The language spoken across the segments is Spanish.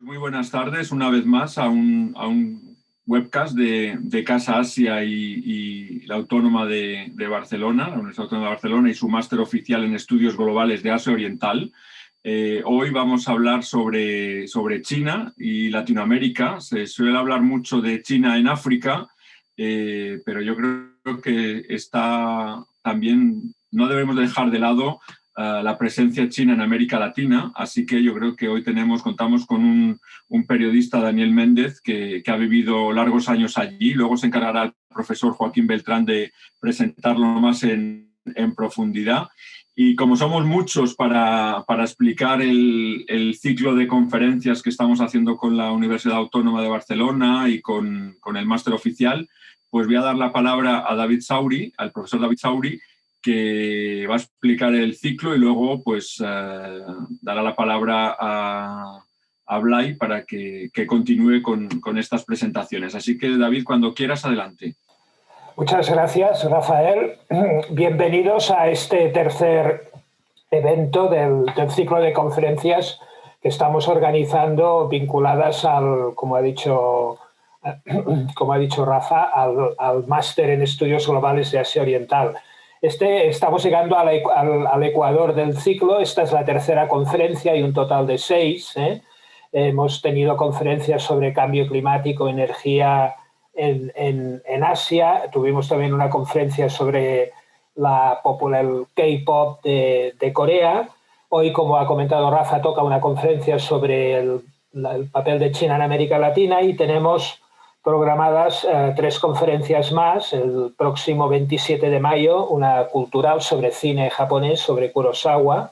Muy buenas tardes, una vez más a un webcast de Casa Asia y la Autónoma de Barcelona, la Universidad Autónoma de Barcelona y su máster oficial en Estudios Globales de Asia Oriental. Hoy vamos a hablar sobre China y Latinoamérica. Se suele hablar mucho de China en África, pero yo creo que también no debemos dejar de lado la presencia china en América Latina, así que yo creo que hoy contamos con un periodista, Daniel Méndez, que ha vivido largos años allí. Luego se encargará el profesor Joaquín Beltrán de presentarlo más en profundidad. Y como somos muchos para explicar el ciclo de conferencias que estamos haciendo con la Universidad Autónoma de Barcelona y con el máster oficial, pues voy a dar la palabra a David Sauri, al profesor David Sauri, que va a explicar el ciclo y luego pues dará la palabra a Blay para que continúe con estas presentaciones. Así que, David, cuando quieras, adelante. Muchas gracias, Rafael. Bienvenidos a este tercer evento del ciclo de conferencias que estamos organizando vinculadas como ha dicho Rafa, al máster en Estudios Globales de Asia Oriental. Estamos llegando al ecuador del ciclo. Esta es la tercera conferencia y un total de 6. Hemos tenido conferencias sobre cambio climático, energía en Asia. Tuvimos también una conferencia sobre el K-pop de Corea. Hoy, como ha comentado Rafa, toca una conferencia sobre el papel de China en América Latina y tenemos programadas 3 conferencias más. El próximo 27 de mayo, una cultural sobre cine japonés, sobre Kurosawa.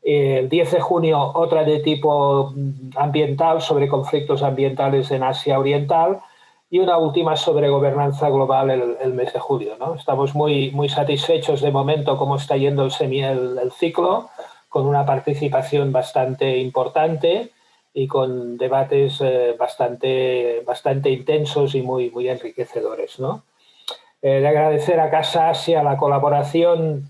El 10 de junio, otra de tipo ambiental, sobre conflictos ambientales en Asia Oriental. Y una última sobre gobernanza global el mes de julio, ¿no? Estamos muy satisfechos de momento cómo está yendo el ciclo, con una participación bastante importante y con debates bastante intensos y muy enriquecedores, ¿no? De agradecer a Casa Asia la colaboración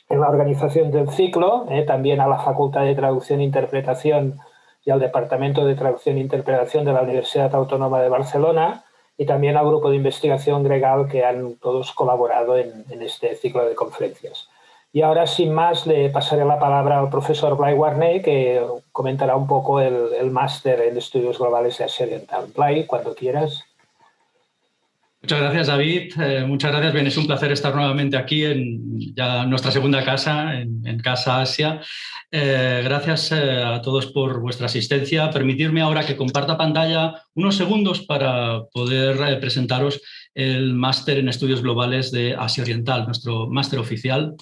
en la organización del ciclo, también a la Facultad de Traducción e Interpretación y al Departamento de Traducción e Interpretación de la Universidad Autónoma de Barcelona, y también al grupo de investigación Gregal, que han todos colaborado en este ciclo de conferencias. Y ahora, sin más, le pasaré la palabra al profesor Blay Warney, que comentará un poco el máster en Estudios Globales de Asia Oriental. Blay, cuando quieras. Muchas gracias, David. Muchas gracias. Bien, es un placer estar nuevamente aquí en ya nuestra segunda casa, en Casa Asia. Gracias a todos por vuestra asistencia. Permitirme ahora que comparta pantalla unos segundos para poder presentaros el máster en Estudios Globales de Asia Oriental, nuestro máster oficial.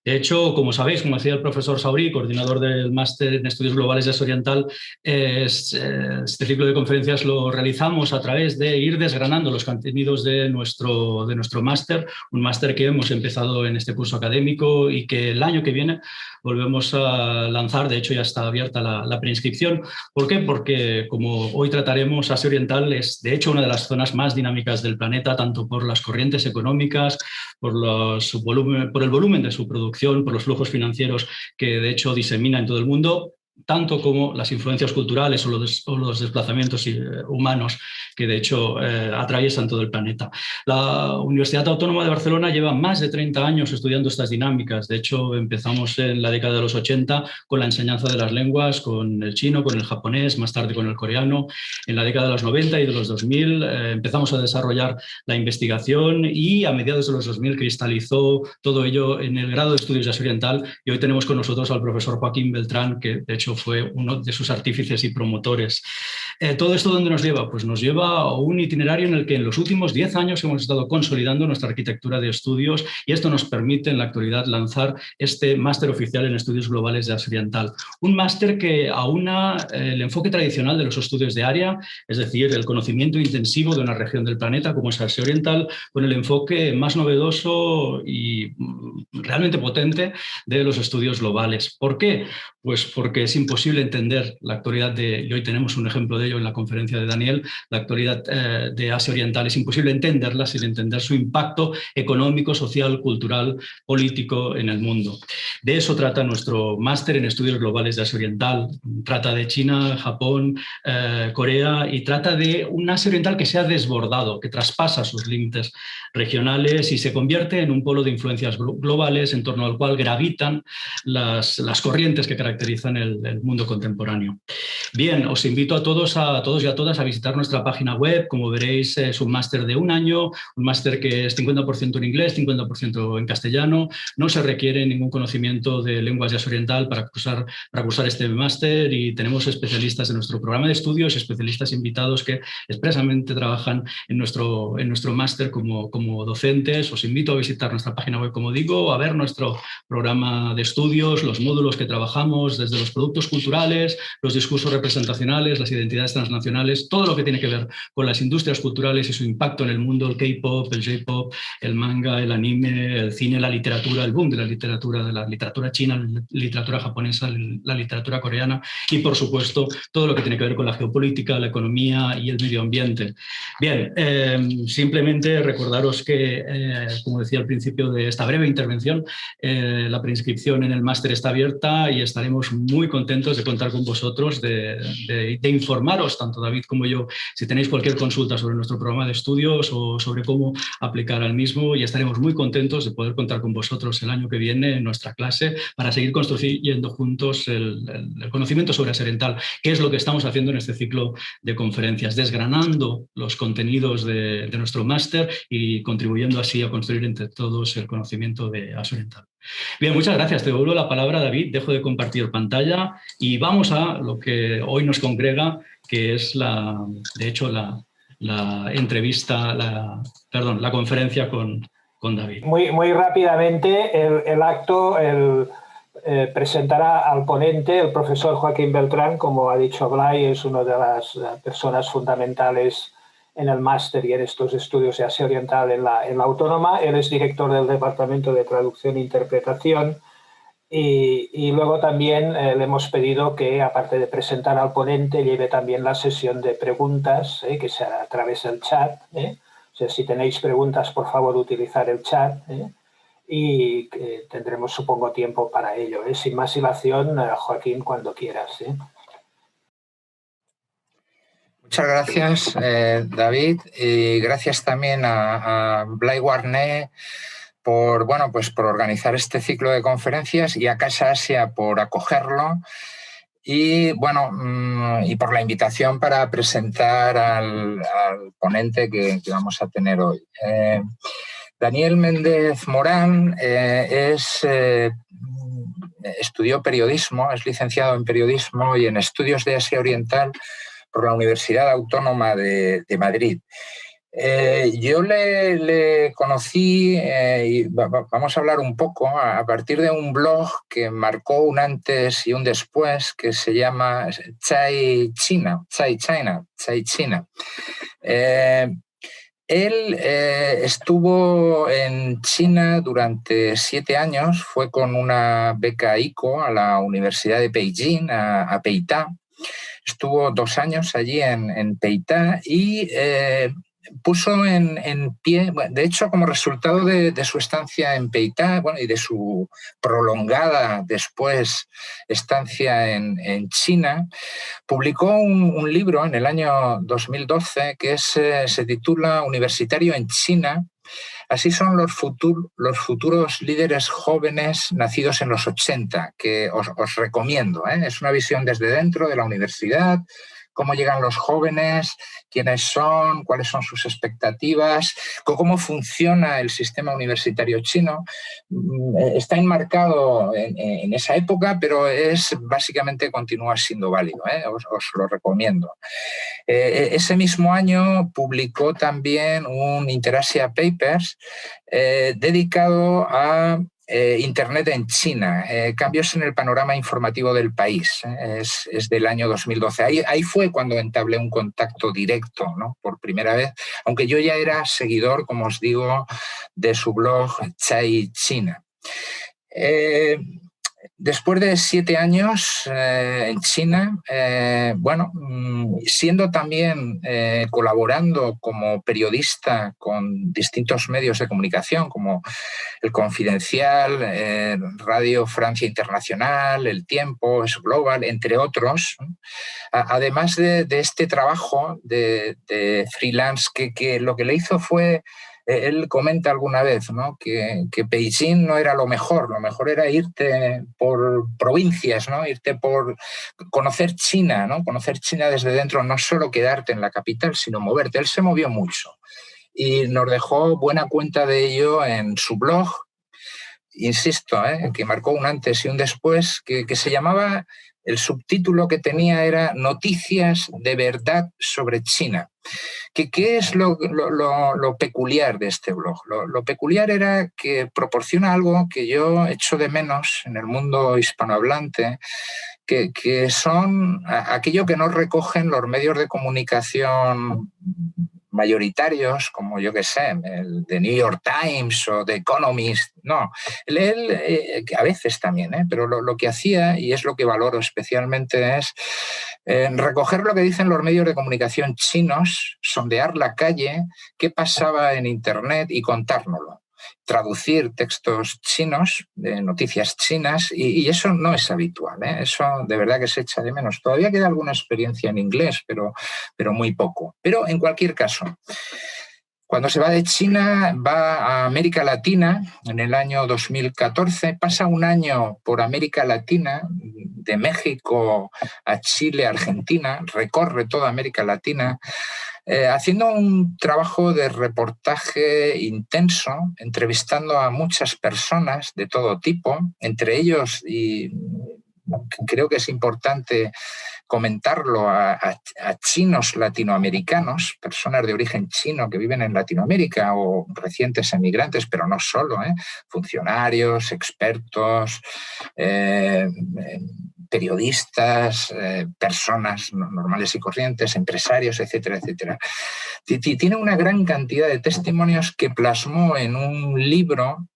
De hecho, como sabéis, como decía el profesor Sauri, coordinador del máster en Estudios Globales de Asia Oriental, este ciclo de conferencias lo realizamos a través de ir desgranando los contenidos de nuestro máster, un máster que hemos empezado en este curso académico y que el año que viene volvemos a lanzar. De hecho, ya está abierta la preinscripción. ¿Por qué? Porque, como hoy trataremos, Asia Oriental es, de hecho, una de las zonas más dinámicas del planeta, tanto por las corrientes económicas, por el volumen de su producción, por los flujos financieros que de hecho disemina en todo el mundo, tanto como las influencias culturales o los desplazamientos humanos que de hecho atraviesan todo el planeta. La Universidad Autónoma de Barcelona lleva más de 30 años estudiando estas dinámicas. De hecho, empezamos en la década de los 80 con la enseñanza de las lenguas, con el chino, con el japonés, más tarde con el coreano. En la década de los 90 y de los 2000 empezamos a desarrollar la investigación y a mediados de los 2000 cristalizó todo ello en el grado de Estudios de Asia Oriental, y hoy tenemos con nosotros al profesor Joaquín Beltrán, que de hecho fue uno de sus artífices y promotores. ¿Todo esto dónde nos lleva? Pues nos lleva a un itinerario en el que en los últimos 10 años hemos estado consolidando nuestra arquitectura de estudios, y esto nos permite en la actualidad lanzar este máster oficial en Estudios Globales de Asia Oriental. Un máster que aúna el enfoque tradicional de los estudios de área, es decir, el conocimiento intensivo de una región del planeta como es Asia Oriental, con el enfoque más novedoso y realmente potente de los estudios globales. ¿Por qué? Pues porque es imposible entender la actualidad y hoy tenemos un ejemplo de de ello en la conferencia de Daniel, la actualidad de Asia Oriental es imposible entenderla sin entender su impacto económico, social, cultural, político en el mundo. De eso trata nuestro máster en estudios globales de Asia Oriental. Trata de China, Japón, Corea, y trata de un Asia Oriental que se ha desbordado, que traspasa sus límites regionales y se convierte en un polo de influencias globales en torno al cual gravitan las corrientes que caracterizan el mundo contemporáneo. Bien, os invito a todos y a todas a visitar nuestra página web. Como veréis, es un máster de un año, un máster que es 50% en inglés, 50% en castellano. No se requiere ningún conocimiento de lenguas de Asia Oriental para cursar este máster, y tenemos especialistas en nuestro programa de estudios, especialistas invitados que expresamente trabajan en nuestro máster como docentes. Os invito a visitar nuestra página web, como digo, a ver nuestro programa de estudios, los módulos que trabajamos, desde los productos culturales, los discursos representacionales, las identidades transnacionales, todo lo que tiene que ver con las industrias culturales y su impacto en el mundo, el K-pop, el J-pop, el manga, el anime, el cine, la literatura, el boom de la literatura china, la literatura japonesa, la literatura coreana y, por supuesto, todo lo que tiene que ver con la geopolítica, la economía y el medio ambiente. Bien, simplemente recordaros que, como decía al principio de esta breve intervención, la preinscripción en el máster está abierta y estaremos muy contentos de contar con vosotros, de informaros, tanto David como yo, si tenéis cualquier consulta sobre nuestro programa de estudios o sobre cómo aplicar al mismo, y estaremos muy contentos de poder contar con vosotros el año que viene en nuestra clase para seguir construyendo juntos el conocimiento sobre Asia Oriental, que es lo que estamos haciendo en este ciclo de conferencias, desgranando los contenidos de nuestro máster y contribuyendo así a construir entre todos el conocimiento de Asia Oriental. Bien, muchas gracias. Te devuelvo la palabra, David. Dejo de compartir pantalla y vamos a lo que hoy nos congrega, que es la entrevista, la conferencia con David. Muy rápidamente, el acto presentará al ponente, el profesor Joaquín Beltrán. Como ha dicho Blay, es una de las personas fundamentales en el máster y en estos estudios de Asia Oriental en la Autónoma. Él es director del Departamento de Traducción e Interpretación, y luego también le hemos pedido que, aparte de presentar al ponente, lleve también la sesión de preguntas, que se hará a través del chat. O sea, si tenéis preguntas, por favor, utilizar el chat, y tendremos, supongo, tiempo para ello. Sin más dilación, Joaquín, cuando quieras. Muchas gracias, David, y gracias también a Blai Warné por organizar este ciclo de conferencias, y a Casa Asia por acogerlo, y por la invitación para presentar al ponente que vamos a tener hoy. Daniel Méndez Morán estudió periodismo, es licenciado en periodismo y en estudios de Asia Oriental por la Universidad Autónoma de Madrid. Yo le conocí, y vamos a hablar un poco a partir de un blog que marcó un antes y un después, que se llama Chai China. Él estuvo en China durante 7 años, fue con una beca ICO a la Universidad de Beijing, a Peitá. Estuvo 2 años allí en Peitá y puso en pie, de hecho, como resultado de su estancia en Peitá, y de su prolongada después estancia en China, publicó un libro en el año 2012 que se titula Universitario en China. Así son los futuros líderes jóvenes nacidos en los 80, que os recomiendo. Es una visión desde dentro de la universidad, cómo llegan los jóvenes, quiénes son, cuáles son sus expectativas, cómo funciona el sistema universitario chino. Está enmarcado en esa época, pero básicamente continúa siendo válido. Os lo recomiendo. Ese mismo año publicó también un Interasia Papers dedicado a Internet en China, cambios en el panorama informativo del país. Es del año 2012. Ahí fue cuando entablé un contacto directo, ¿no? Por primera vez, aunque yo ya era seguidor, como os digo, de su blog Chai China. Después de 7 años en China, siendo también colaborando como periodista con distintos medios de comunicación, como El Confidencial, Radio Francia Internacional, El Tiempo, Es Global, entre otros, además de este trabajo de freelance que lo que le hizo fue... Él comenta alguna vez, ¿no?, que Beijing no era lo mejor era irte por provincias, ¿no?, irte por conocer China, ¿no?, conocer China desde dentro, no solo quedarte en la capital, sino moverte. Él se movió mucho y nos dejó buena cuenta de ello en su blog, insisto, que marcó un antes y un después, que se llamaba, el subtítulo que tenía era Noticias de verdad sobre China. ¿Qué es lo peculiar de este blog? Lo peculiar era que proporciona algo que yo echo de menos en el mundo hispanohablante, que son aquello que no recogen los medios de comunicación mayoritarios, como yo que sé, el The New York Times o The Economist. No, él a veces también, pero lo que hacía, y es lo que valoro especialmente, es recoger lo que dicen los medios de comunicación chinos, sondear la calle, qué pasaba en Internet y contárnoslo. Traducir textos chinos, de noticias chinas, y eso no es habitual, eso de verdad que se echa de menos. Todavía queda alguna experiencia en inglés, pero muy poco. Pero en cualquier caso, cuando se va de China, va a América Latina en el año 2014, pasa un año por América Latina, de México a Chile, Argentina, recorre toda América Latina, haciendo un trabajo de reportaje intenso, entrevistando a muchas personas de todo tipo, entre ellos, y creo que es importante comentarlo, a chinos latinoamericanos, personas de origen chino que viven en Latinoamérica o recientes emigrantes, pero no solo, funcionarios, expertos, periodistas, personas normales y corrientes, empresarios, etcétera, etcétera. Tiene una gran cantidad de testimonios que plasmó en un libro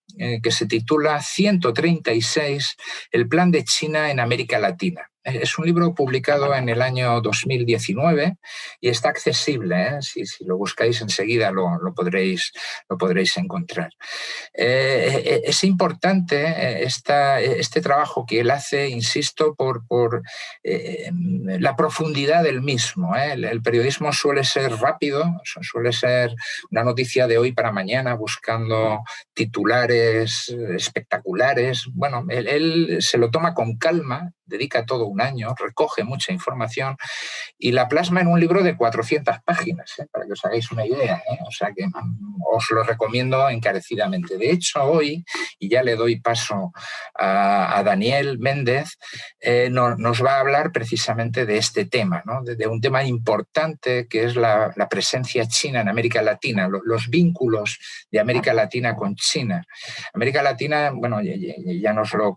que se titula 136, el plan de China en América Latina. Es un libro publicado en el año 2019 y está accesible, si lo buscáis enseguida lo podréis encontrar. Es importante este trabajo que él hace, insisto, por la profundidad del mismo. El periodismo suele ser rápido, suele ser una noticia de hoy para mañana, buscando titulares espectaculares. Bueno, él se lo toma con calma, dedica todo un año, recoge mucha información y la plasma en un libro de 400 páginas, para que os hagáis una idea. O sea que os lo recomiendo encarecidamente. De hecho, hoy, y ya le doy paso a Daniel Méndez, nos va a hablar precisamente de este tema, ¿no?, de un tema importante que es la presencia china en América Latina, los vínculos de América Latina con China. América Latina, bueno, ya nos lo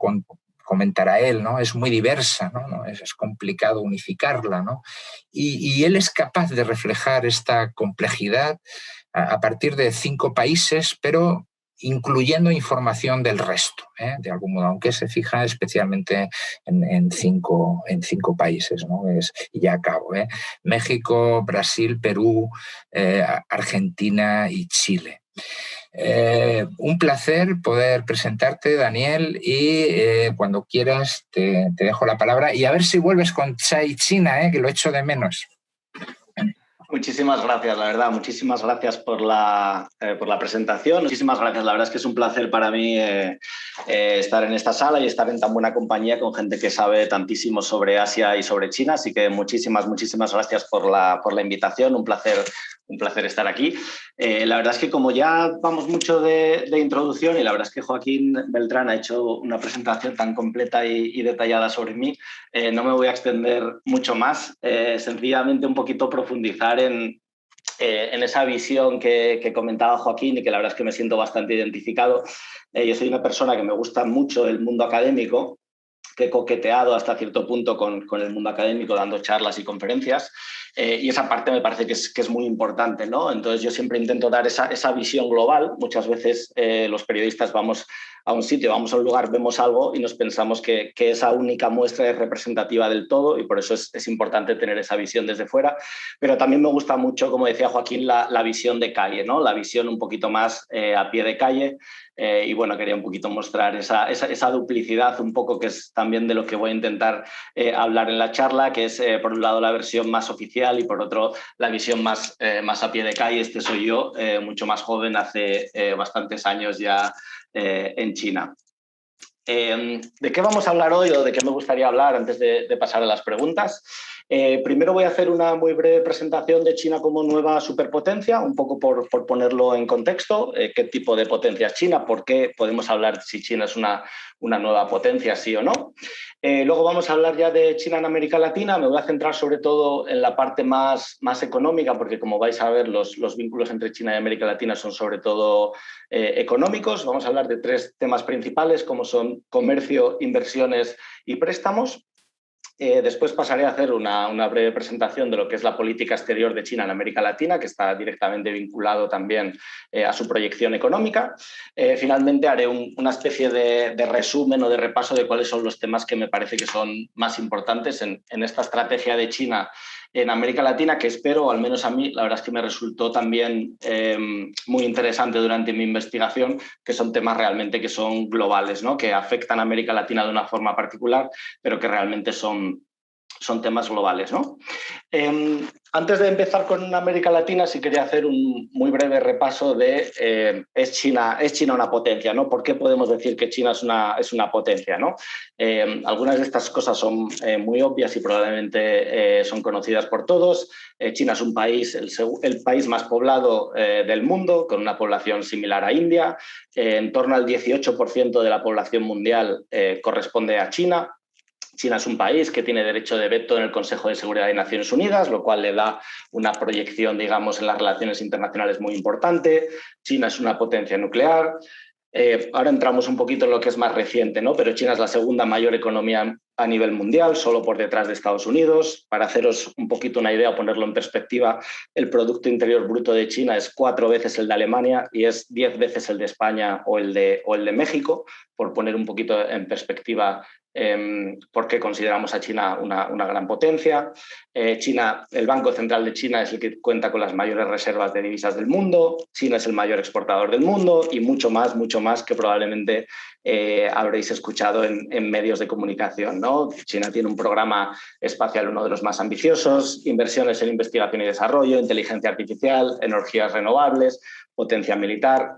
comentará él, ¿no?, es muy diversa, ¿no? Es complicado unificarla, ¿no? Y él es capaz de reflejar esta complejidad a partir de 5 países, pero incluyendo información del resto, de algún modo, aunque se fija especialmente en cinco países, ¿no? Y ya acabo, México, Brasil, Perú, Argentina y Chile. Un placer poder presentarte, Daniel, y cuando quieras te dejo la palabra y a ver si vuelves con Chai China, que lo echo de menos. Muchísimas gracias, la verdad. Muchísimas gracias por la presentación. Muchísimas gracias. La verdad es que es un placer para mí estar en esta sala y estar en tan buena compañía con gente que sabe tantísimo sobre Asia y sobre China. Así que muchísimas gracias por la invitación. Un placer estar aquí. La verdad es que como ya vamos mucho de introducción y la verdad es que Joaquín Beltrán ha hecho una presentación tan completa y detallada sobre mí, no me voy a extender mucho más. Sencillamente un poquito profundizar en esa visión que comentaba Joaquín y que la verdad es que me siento bastante identificado. Yo soy una persona que me gusta mucho el mundo académico, que he coqueteado hasta cierto punto con el mundo académico dando charlas y conferencias y esa parte me parece que es muy importante, ¿no? Entonces yo siempre intento dar esa visión global. Muchas veces los periodistas vamos a un sitio, vamos a un lugar, vemos algo y nos pensamos que esa única muestra es representativa del todo, y por eso es importante tener esa visión desde fuera. Pero también me gusta mucho, como decía Joaquín, la visión de calle, ¿no? La visión un poquito más a pie de calle. Y bueno, quería un poquito mostrar esa duplicidad un poco, que es también de lo que voy a intentar hablar en la charla, que es por un lado la versión más oficial y por otro la visión más a pie de calle. Este soy yo, mucho más joven, hace bastantes años ya en China. ¿De qué vamos a hablar hoy o de qué me gustaría hablar antes de pasar a las preguntas? Primero voy a hacer una muy breve presentación de China como nueva superpotencia, un poco por ponerlo en contexto, qué tipo de potencia es China, por qué podemos hablar si China es una nueva potencia, sí o no. Luego vamos a hablar ya de China en América Latina. Me voy a centrar sobre todo en la parte más económica, porque como vais a ver, los vínculos entre China y América Latina son sobre todo económicos. Vamos a hablar de 3 temas principales, como son comercio, inversiones y préstamos. Después pasaré a hacer una breve presentación de lo que es la política exterior de China en América Latina, que está directamente vinculado también a su proyección económica. Finalmente haré una especie de resumen o de repaso de cuáles son los temas que me parece que son más importantes en esta estrategia de China en América Latina, que espero, o al menos a mí, la verdad es que me resultó también muy interesante durante mi investigación, que son temas realmente que son globales, ¿no? Que afectan a América Latina de una forma particular, pero que realmente son temas globales, ¿no? Antes de empezar con América Latina, sí quería hacer un muy breve repaso de ¿es China una potencia, ¿no? ¿Por qué podemos decir que China es una potencia, ¿no? Algunas de estas cosas son muy obvias y probablemente son conocidas por todos. China es un país, el país más poblado del mundo, con una población similar a India. En torno al 18% de la población mundial corresponde a China. China es un país que tiene derecho de veto en el Consejo de Seguridad de Naciones Unidas, lo cual le da una proyección, digamos, en las relaciones internacionales muy importante. China es una potencia nuclear. Ahora entramos un poquito en lo que es más reciente, ¿no? Pero China es la segunda mayor economía a nivel mundial, solo por detrás de Estados Unidos. Para haceros un poquito una idea o ponerlo en perspectiva, el Producto Interior Bruto de China es 4 veces el de Alemania y es 10 veces el de España o el de México, por poner un poquito en perspectiva por qué consideramos a China una gran potencia. El Banco Central de China es el que cuenta con las mayores reservas de divisas del mundo. China es el mayor exportador del mundo y mucho más que probablemente habréis escuchado en medios de comunicación, ¿no? China tiene un programa espacial, uno de los más ambiciosos, inversiones en investigación y desarrollo, inteligencia artificial, energías renovables, potencia militar.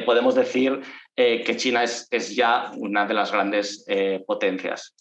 Podemos decir que China es ya una de las grandes potencias.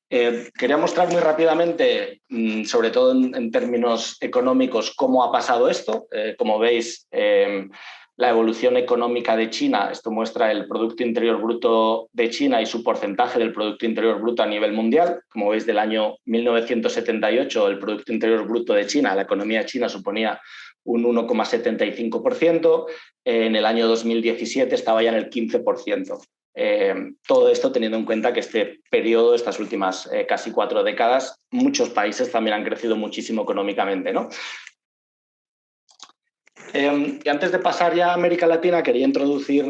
Quería mostrar muy rápidamente, sobre todo en términos económicos, cómo ha pasado esto. Como veis, la evolución económica de China, esto muestra el Producto Interior Bruto de China y su porcentaje del Producto Interior Bruto a nivel mundial. Como veis, del año 1978, el Producto Interior Bruto de China, la economía china, suponía un 1,75%. En el año 2017 estaba ya en el 15%. Todo esto teniendo en cuenta que este periodo, estas últimas casi 4 décadas, muchos países también han crecido muchísimo económicamente, ¿no? Y antes de pasar ya a América Latina, quería introducir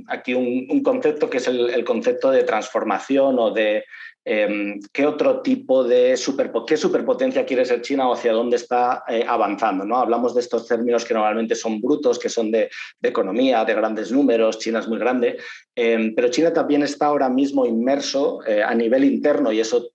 aquí un concepto que es el concepto de transformación o de qué otro tipo de qué superpotencia quiere ser China o hacia dónde está avanzando, ¿no? Hablamos de estos términos que normalmente son brutos, que son de economía, de grandes números. China es muy grande, pero China también está ahora mismo inmerso a nivel interno, y eso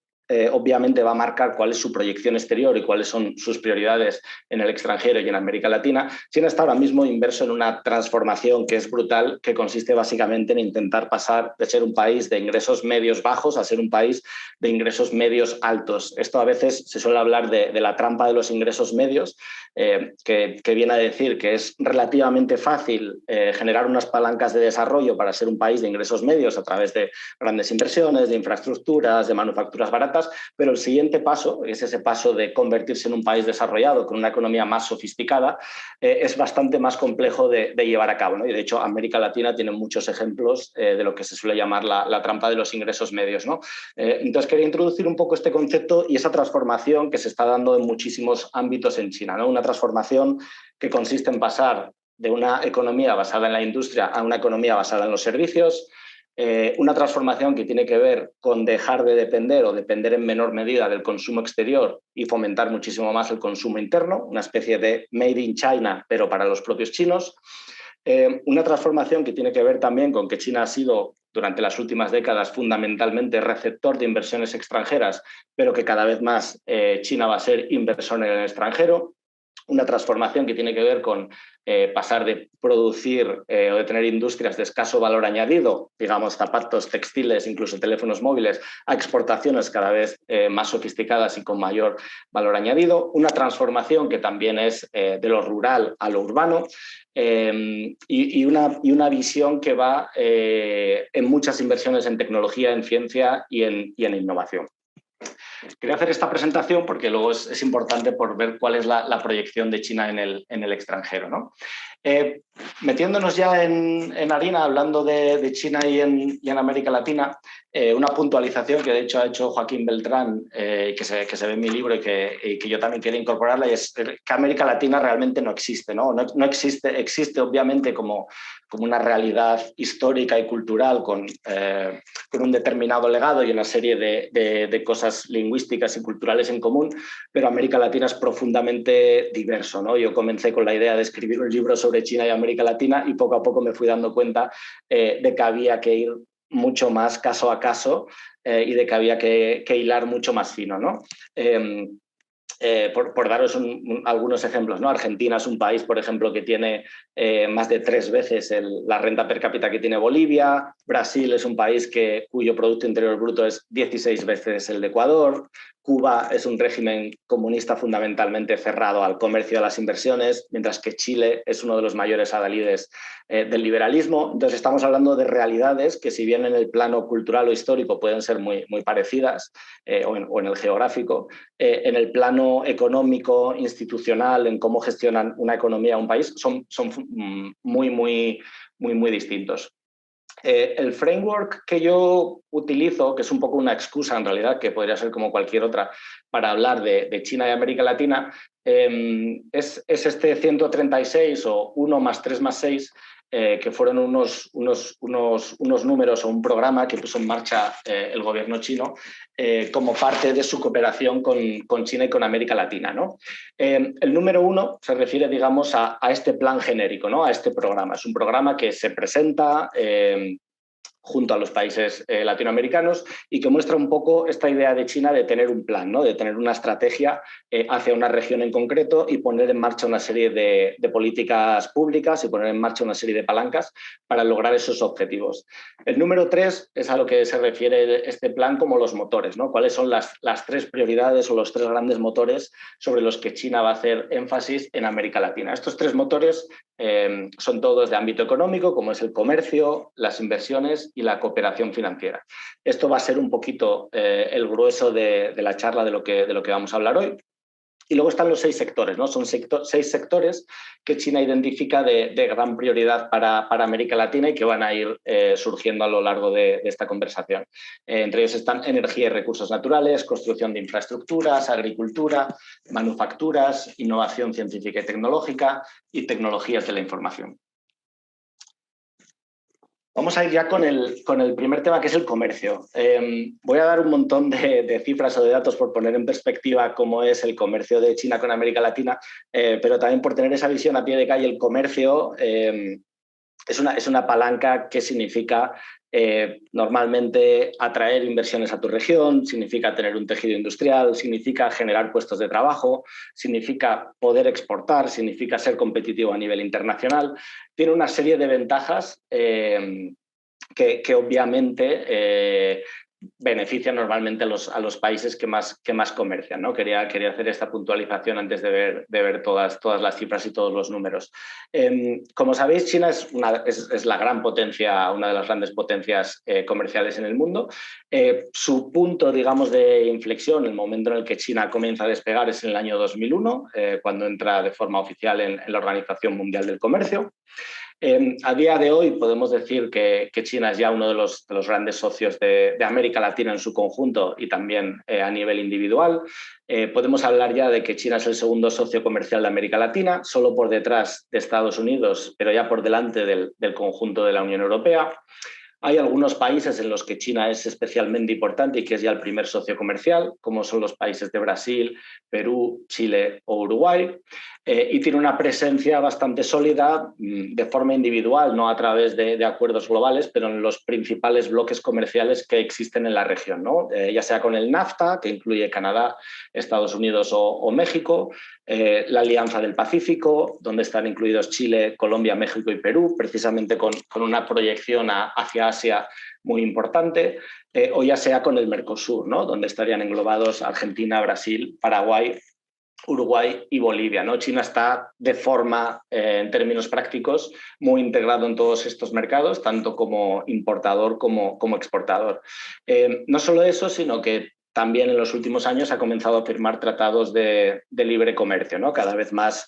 obviamente va a marcar cuál es su proyección exterior y cuáles son sus prioridades en el extranjero y en América Latina. China está ahora mismo inmerso en una transformación que es brutal, que consiste básicamente en intentar pasar de ser un país de ingresos medios bajos a ser un país de ingresos medios altos. Esto a veces se suele hablar de la trampa de los ingresos medios, que viene a decir que es relativamente fácil generar unas palancas de desarrollo para ser un país de ingresos medios a través de grandes inversiones, de infraestructuras, de manufacturas baratas, baratas, pero el siguiente paso, es ese paso de convertirse en un país desarrollado con una economía más sofisticada, es bastante más complejo de llevar a cabo, ¿no? Y de hecho América Latina tiene muchos ejemplos de lo que se suele llamar la trampa de los ingresos medios, ¿no? Entonces quería introducir un poco este concepto y esa transformación que se está dando en muchísimos ámbitos en China, ¿no? Una transformación que consiste en pasar de una economía basada en la industria a una economía basada en los servicios, una transformación que tiene que ver con dejar de depender o depender en menor medida del consumo exterior y fomentar muchísimo más el consumo interno, una especie de made in China, pero para los propios chinos. Una transformación que tiene que ver también con que China ha sido durante las últimas décadas fundamentalmente receptor de inversiones extranjeras, pero que cada vez más China va a ser inversor en el extranjero. Una transformación que tiene que ver con pasar de producir o de tener industrias de escaso valor añadido, digamos zapatos, textiles, incluso teléfonos móviles, a exportaciones cada vez más sofisticadas y con mayor valor añadido. Una transformación que también es de lo rural a lo urbano y una visión que va en muchas inversiones en tecnología, en ciencia y en innovación. Quería hacer esta presentación porque luego es importante por ver cuál es la proyección de China en el extranjero, ¿no? Metiéndonos ya en harina, hablando de China y en América Latina, una puntualización que de hecho ha hecho Joaquín Beltrán, que se ve en mi libro y que yo también quería incorporarla, y es que América Latina realmente no existe, ¿no? No existe obviamente como una realidad histórica y cultural con un determinado legado y una serie de cosas lingüísticas y culturales en común, pero América Latina es profundamente diverso, ¿no? Yo comencé con la idea de escribir un libro sobre China y América Latina y poco a poco me fui dando cuenta de que había que ir mucho más caso a caso y de que había que hilar mucho más fino, ¿no? Por daros algunos ejemplos, ¿no? Argentina es un país, por ejemplo, que tiene más de 3 veces la renta per cápita que tiene Bolivia. Brasil es un país cuyo Producto Interior Bruto es 16 veces el de Ecuador. Cuba es un régimen comunista fundamentalmente cerrado al comercio y a las inversiones, mientras que Chile es uno de los mayores adalides del liberalismo. Entonces estamos hablando de realidades que, si bien en el plano cultural o histórico pueden ser muy, muy parecidas, o en el geográfico, en el plano económico, institucional, en cómo gestionan una economía, un país, son muy, muy, muy, muy distintos. El framework que yo utilizo, que es un poco una excusa en realidad, que podría ser como cualquier otra, para hablar de China y América Latina, es este 136 o 1 más 3 más 6, que fueron unos números o un programa que puso en marcha el gobierno chino como parte de su cooperación con China y con América Latina, ¿no? El número 1 se refiere, digamos, a este plan genérico, ¿no? A este programa. Es un programa que se presenta junto a los países latinoamericanos y que muestra un poco esta idea de China de tener un plan, ¿no? De tener una estrategia hacia una región en concreto y poner en marcha una serie de políticas públicas y poner en marcha una serie de palancas para lograr esos objetivos. El número 3 es a lo que se refiere este plan como los motores, ¿no? ¿Cuáles son las 3 prioridades o los 3 grandes motores sobre los que China va a hacer énfasis en América Latina? Estos 3 motores son todos de ámbito económico, como es el comercio, las inversiones y la cooperación financiera. Esto va a ser un poquito el grueso de la charla de lo que vamos a hablar hoy. Y luego están los 6 sectores, ¿no? Son 6 sectores que China identifica de gran prioridad para América Latina y que van a ir surgiendo a lo largo de esta conversación. Entre ellos están energía y recursos naturales, construcción de infraestructuras, agricultura, manufacturas, innovación científica y tecnológica y tecnologías de la información. Vamos a ir ya con el primer tema, que es el comercio. Voy a dar un montón de cifras o de datos por poner en perspectiva cómo es el comercio de China con América Latina, pero también por tener esa visión a pie de calle. El comercio es una palanca que significa normalmente atraer inversiones a tu región, significa tener un tejido industrial, significa generar puestos de trabajo, significa poder exportar, significa ser competitivo a nivel internacional. Tiene una serie de ventajas que obviamente beneficia normalmente a los países que más comercian, ¿no? Quería hacer esta puntualización antes de ver todas las cifras y todos los números. Como sabéis, China es la gran potencia, una de las grandes potencias comerciales en el mundo. Su punto, digamos, de inflexión, el momento en el que China comienza a despegar, es en el año 2001, cuando entra de forma oficial en la Organización Mundial del Comercio. A día de hoy podemos decir que China es ya uno de los grandes socios de América Latina en su conjunto y también a nivel individual. Podemos hablar ya de que China es el segundo socio comercial de América Latina, solo por detrás de Estados Unidos, pero ya por delante del conjunto de la Unión Europea. Hay algunos países en los que China es especialmente importante y que es ya el primer socio comercial, como son los países de Brasil, Perú, Chile o Uruguay, y tiene una presencia bastante sólida de forma individual, no a través de acuerdos globales, pero en los principales bloques comerciales que existen en la región, ¿no? Ya sea con el NAFTA, que incluye Canadá, Estados Unidos o México, la Alianza del Pacífico, donde están incluidos Chile, Colombia, México y Perú, precisamente con una proyección hacia Asia muy importante, o ya sea con el Mercosur, ¿no? Donde estarían englobados Argentina, Brasil, Paraguay, Uruguay y Bolivia, ¿no? China está de forma, en términos prácticos, muy integrado en todos estos mercados, tanto como importador como exportador. No solo eso, sino que también en los últimos años ha comenzado a firmar tratados de libre comercio, ¿no? Cada vez más,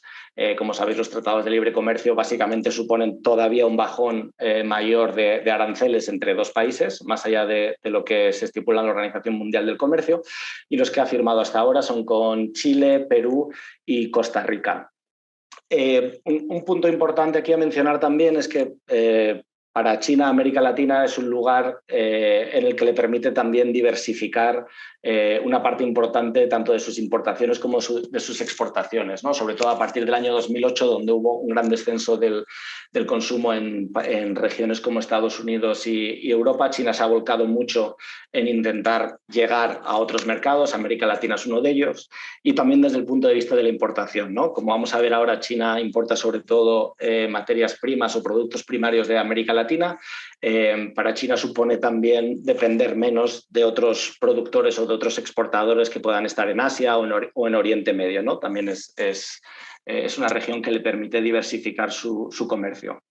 como sabéis, los tratados de libre comercio básicamente suponen todavía un bajón mayor de aranceles entre dos países, más allá de lo que se estipula en la Organización Mundial del Comercio, y los que ha firmado hasta ahora son con Chile, Perú y Costa Rica. Un punto importante aquí a mencionar también es que para China, América Latina es un lugar en el que le permite también diversificar una parte importante tanto de sus importaciones como de sus exportaciones, ¿no? Sobre todo a partir del año 2008, donde hubo un gran descenso del consumo en regiones como Estados Unidos y Europa. China se ha volcado mucho en intentar llegar a otros mercados, América Latina es uno de ellos, y también desde el punto de vista de la importación, ¿no? Como vamos a ver ahora, China importa sobre todo materias primas o productos primarios de América Latina. Para China supone también depender menos de otros productores o de otros exportadores que puedan estar en Asia o en Oriente Medio, ¿no? También es una región que le permite diversificar su comercio.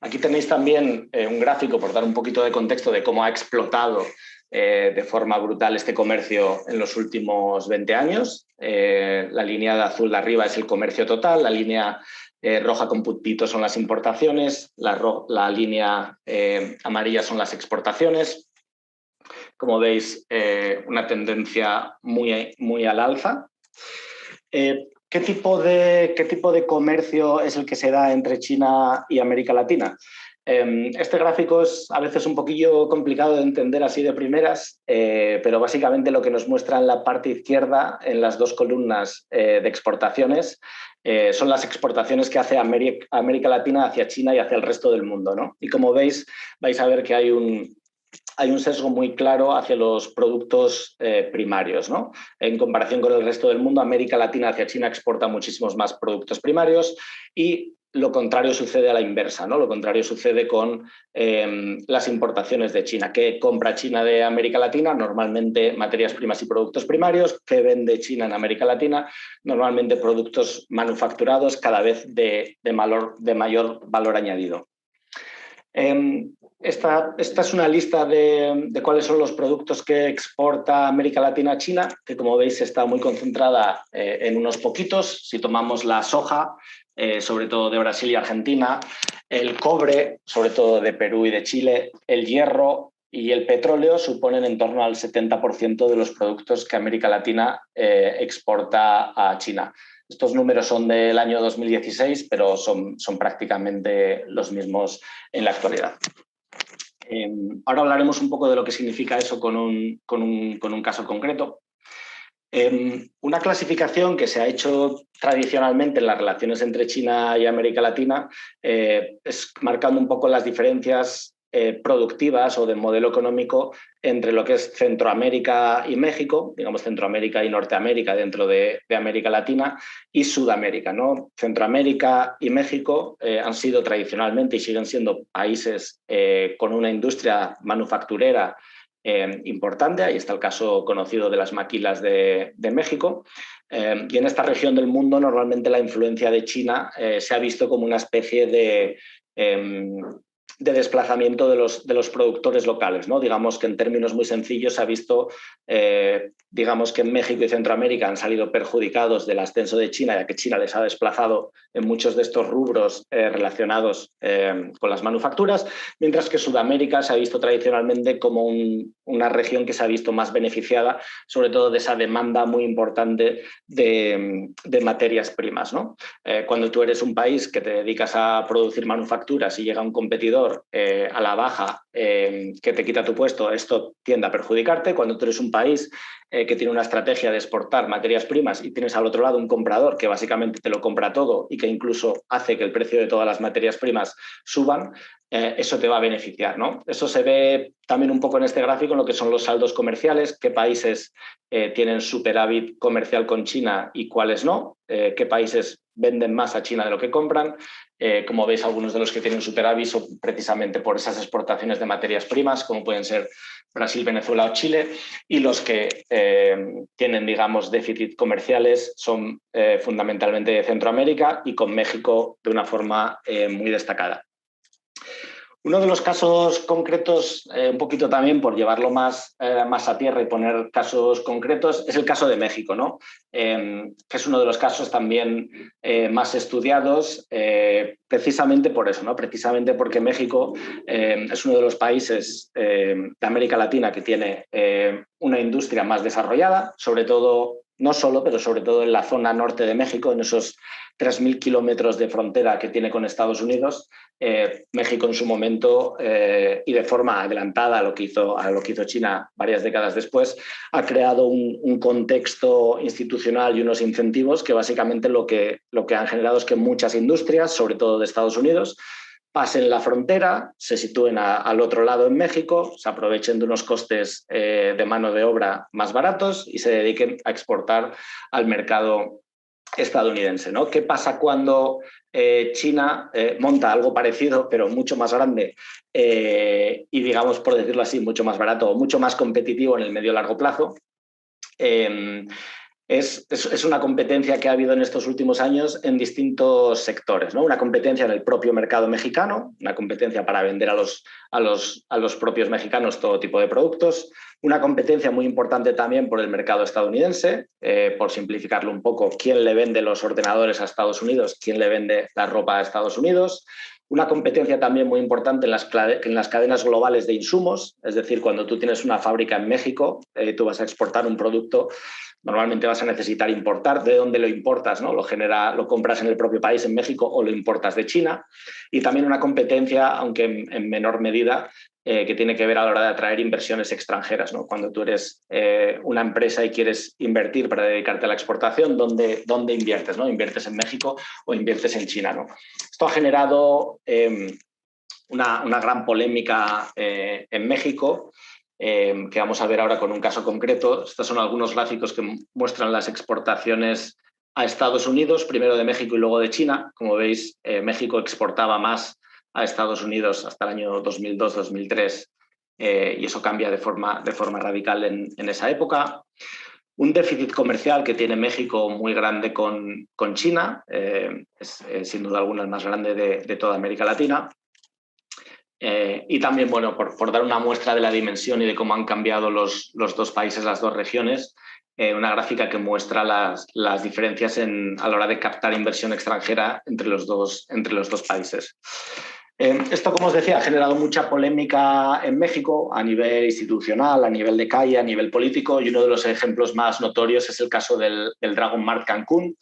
Aquí tenéis también un gráfico, por dar un poquito de contexto de cómo ha explotado de forma brutal este comercio en los últimos 20 años. La línea de azul de arriba es el comercio total, la línea roja con puntitos son las importaciones, la línea amarilla son las exportaciones. Como veis, una tendencia muy al alza. ¿Qué tipo de comercio es el que se da entre China y América Latina? Este gráfico es a veces un poquillo complicado de entender así de primeras, pero básicamente lo que nos muestra en la parte izquierda, en las dos columnas de exportaciones, son las exportaciones que hace América Latina hacia China y hacia el resto del mundo, ¿no? Y como veis, vais a ver que hay un sesgo muy claro hacia los productos primarios, ¿no? En comparación con el resto del mundo, América Latina hacia China exporta muchísimos más productos primarios y lo contrario sucede a la inversa, ¿no? Lo contrario sucede con las importaciones de China. ¿Qué compra China de América Latina? Normalmente materias primas y productos primarios. ¿Qué vende China en América Latina? Normalmente productos manufacturados, cada vez de mayor valor añadido. Esta es una lista de cuáles son los productos que exporta América Latina a China, que como veis está muy concentrada en unos poquitos. Si tomamos la soja, sobre todo de Brasil y Argentina, el cobre, sobre todo de Perú y de Chile, el hierro y el petróleo suponen en torno al 70% de los productos que América Latina exporta a China. Estos números son del año 2016, pero son prácticamente los mismos en la actualidad. Ahora hablaremos un poco de lo que significa eso con un caso concreto. Una clasificación que se ha hecho tradicionalmente en las relaciones entre China y América Latina es marcando un poco las diferencias productivas o de modelo económico entre lo que es Centroamérica y México, digamos Centroamérica y Norteamérica dentro de América Latina, y Sudamérica, ¿no? Centroamérica y México han sido tradicionalmente y siguen siendo países con una industria manufacturera importante. Ahí está el caso conocido de las maquilas de México. Y en esta región del mundo normalmente la influencia de China se ha visto como una especie de desplazamiento de los productores locales, ¿no? Digamos que en términos muy sencillos se ha visto, digamos que en México y Centroamérica han salido perjudicados del ascenso de China, ya que China les ha desplazado en muchos de estos rubros relacionados con las manufacturas, mientras que Sudamérica se ha visto tradicionalmente como una región que se ha visto más beneficiada, sobre todo de esa demanda muy importante de materias primas, ¿no? Cuando tú eres un país que te dedicas a producir manufacturas y llega un competidor a la baja que te quita tu puesto, esto tiende a perjudicarte. Cuando tú eres un país que tiene una estrategia de exportar materias primas y tienes al otro lado un comprador que básicamente te lo compra todo y que incluso hace que el precio de todas las materias primas suban, eso te va a beneficiar, ¿no? Eso se ve también un poco en este gráfico en lo que son los saldos comerciales, qué países tienen superávit comercial con China y cuáles no, qué países venden más a China de lo que compran. Como veis, algunos de los que tienen superávit son precisamente por esas exportaciones de materias primas, como pueden ser Brasil, Venezuela o Chile, y los que tienen, digamos, déficit comerciales son fundamentalmente de Centroamérica y con México de una forma muy destacada. Uno de los casos concretos, un poquito también por llevarlo más a tierra y poner casos concretos, es el caso de México, ¿no? Que es uno de los casos también más estudiados, precisamente por eso, ¿no? Precisamente porque México es uno de los países de América Latina que tiene una industria más desarrollada, sobre todo, no solo, pero sobre todo en la zona norte de México, en esos 3.000 kilómetros de frontera que tiene con Estados Unidos. México en su momento y de forma adelantada a lo que hizo China varias décadas después, ha creado un contexto institucional y unos incentivos que básicamente lo que han generado es que muchas industrias, sobre todo de Estados Unidos, pasen la frontera, se sitúen al otro lado en México, se aprovechen de unos costes de mano de obra más baratos y se dediquen a exportar al mercado estadounidense, ¿no? ¿Qué pasa cuando China monta algo parecido, pero mucho más grande y, digamos, por decirlo así, mucho más barato o mucho más competitivo en el medio y largo plazo? Es una competencia que ha habido en estos últimos años en distintos sectores, ¿no? Una competencia en el propio mercado mexicano, una competencia para vender a los propios mexicanos todo tipo de productos, una competencia muy importante también por el mercado estadounidense, por simplificarlo un poco, quién le vende los ordenadores a Estados Unidos, quién le vende la ropa a Estados Unidos. Una competencia también muy importante en las cadenas globales de insumos, es decir, cuando tú tienes una fábrica en México, tú vas a exportar un producto, normalmente vas a necesitar importar. ¿De dónde lo importas, ¿no? Lo compras en el propio país, en México, o lo importas de China. Y también una competencia, aunque en menor medida, que tiene que ver a la hora de atraer inversiones extranjeras, ¿no? Cuando tú eres una empresa y quieres invertir para dedicarte a la exportación, ¿dónde inviertes, ¿no? ¿Inviertes en México o inviertes en China, ¿no? Esto ha generado una gran polémica en México, que vamos a ver ahora con un caso concreto. Estos son algunos gráficos que muestran las exportaciones a Estados Unidos, primero de México y luego de China. Como veis, México exportaba más a Estados Unidos hasta el año 2002-2003 y eso cambia de forma radical en esa época. Un déficit comercial que tiene México muy grande con China, es sin duda alguna el más grande de toda América Latina. Y también, bueno, por dar una muestra de la dimensión y de cómo han cambiado los dos países, las dos regiones, una gráfica que muestra las diferencias a la hora de captar inversión extranjera entre los dos países. Esto, como os decía, ha generado mucha polémica en México a nivel institucional, a nivel de calle, a nivel político, y uno de los ejemplos más notorios es el caso del Dragon Mart Cancún.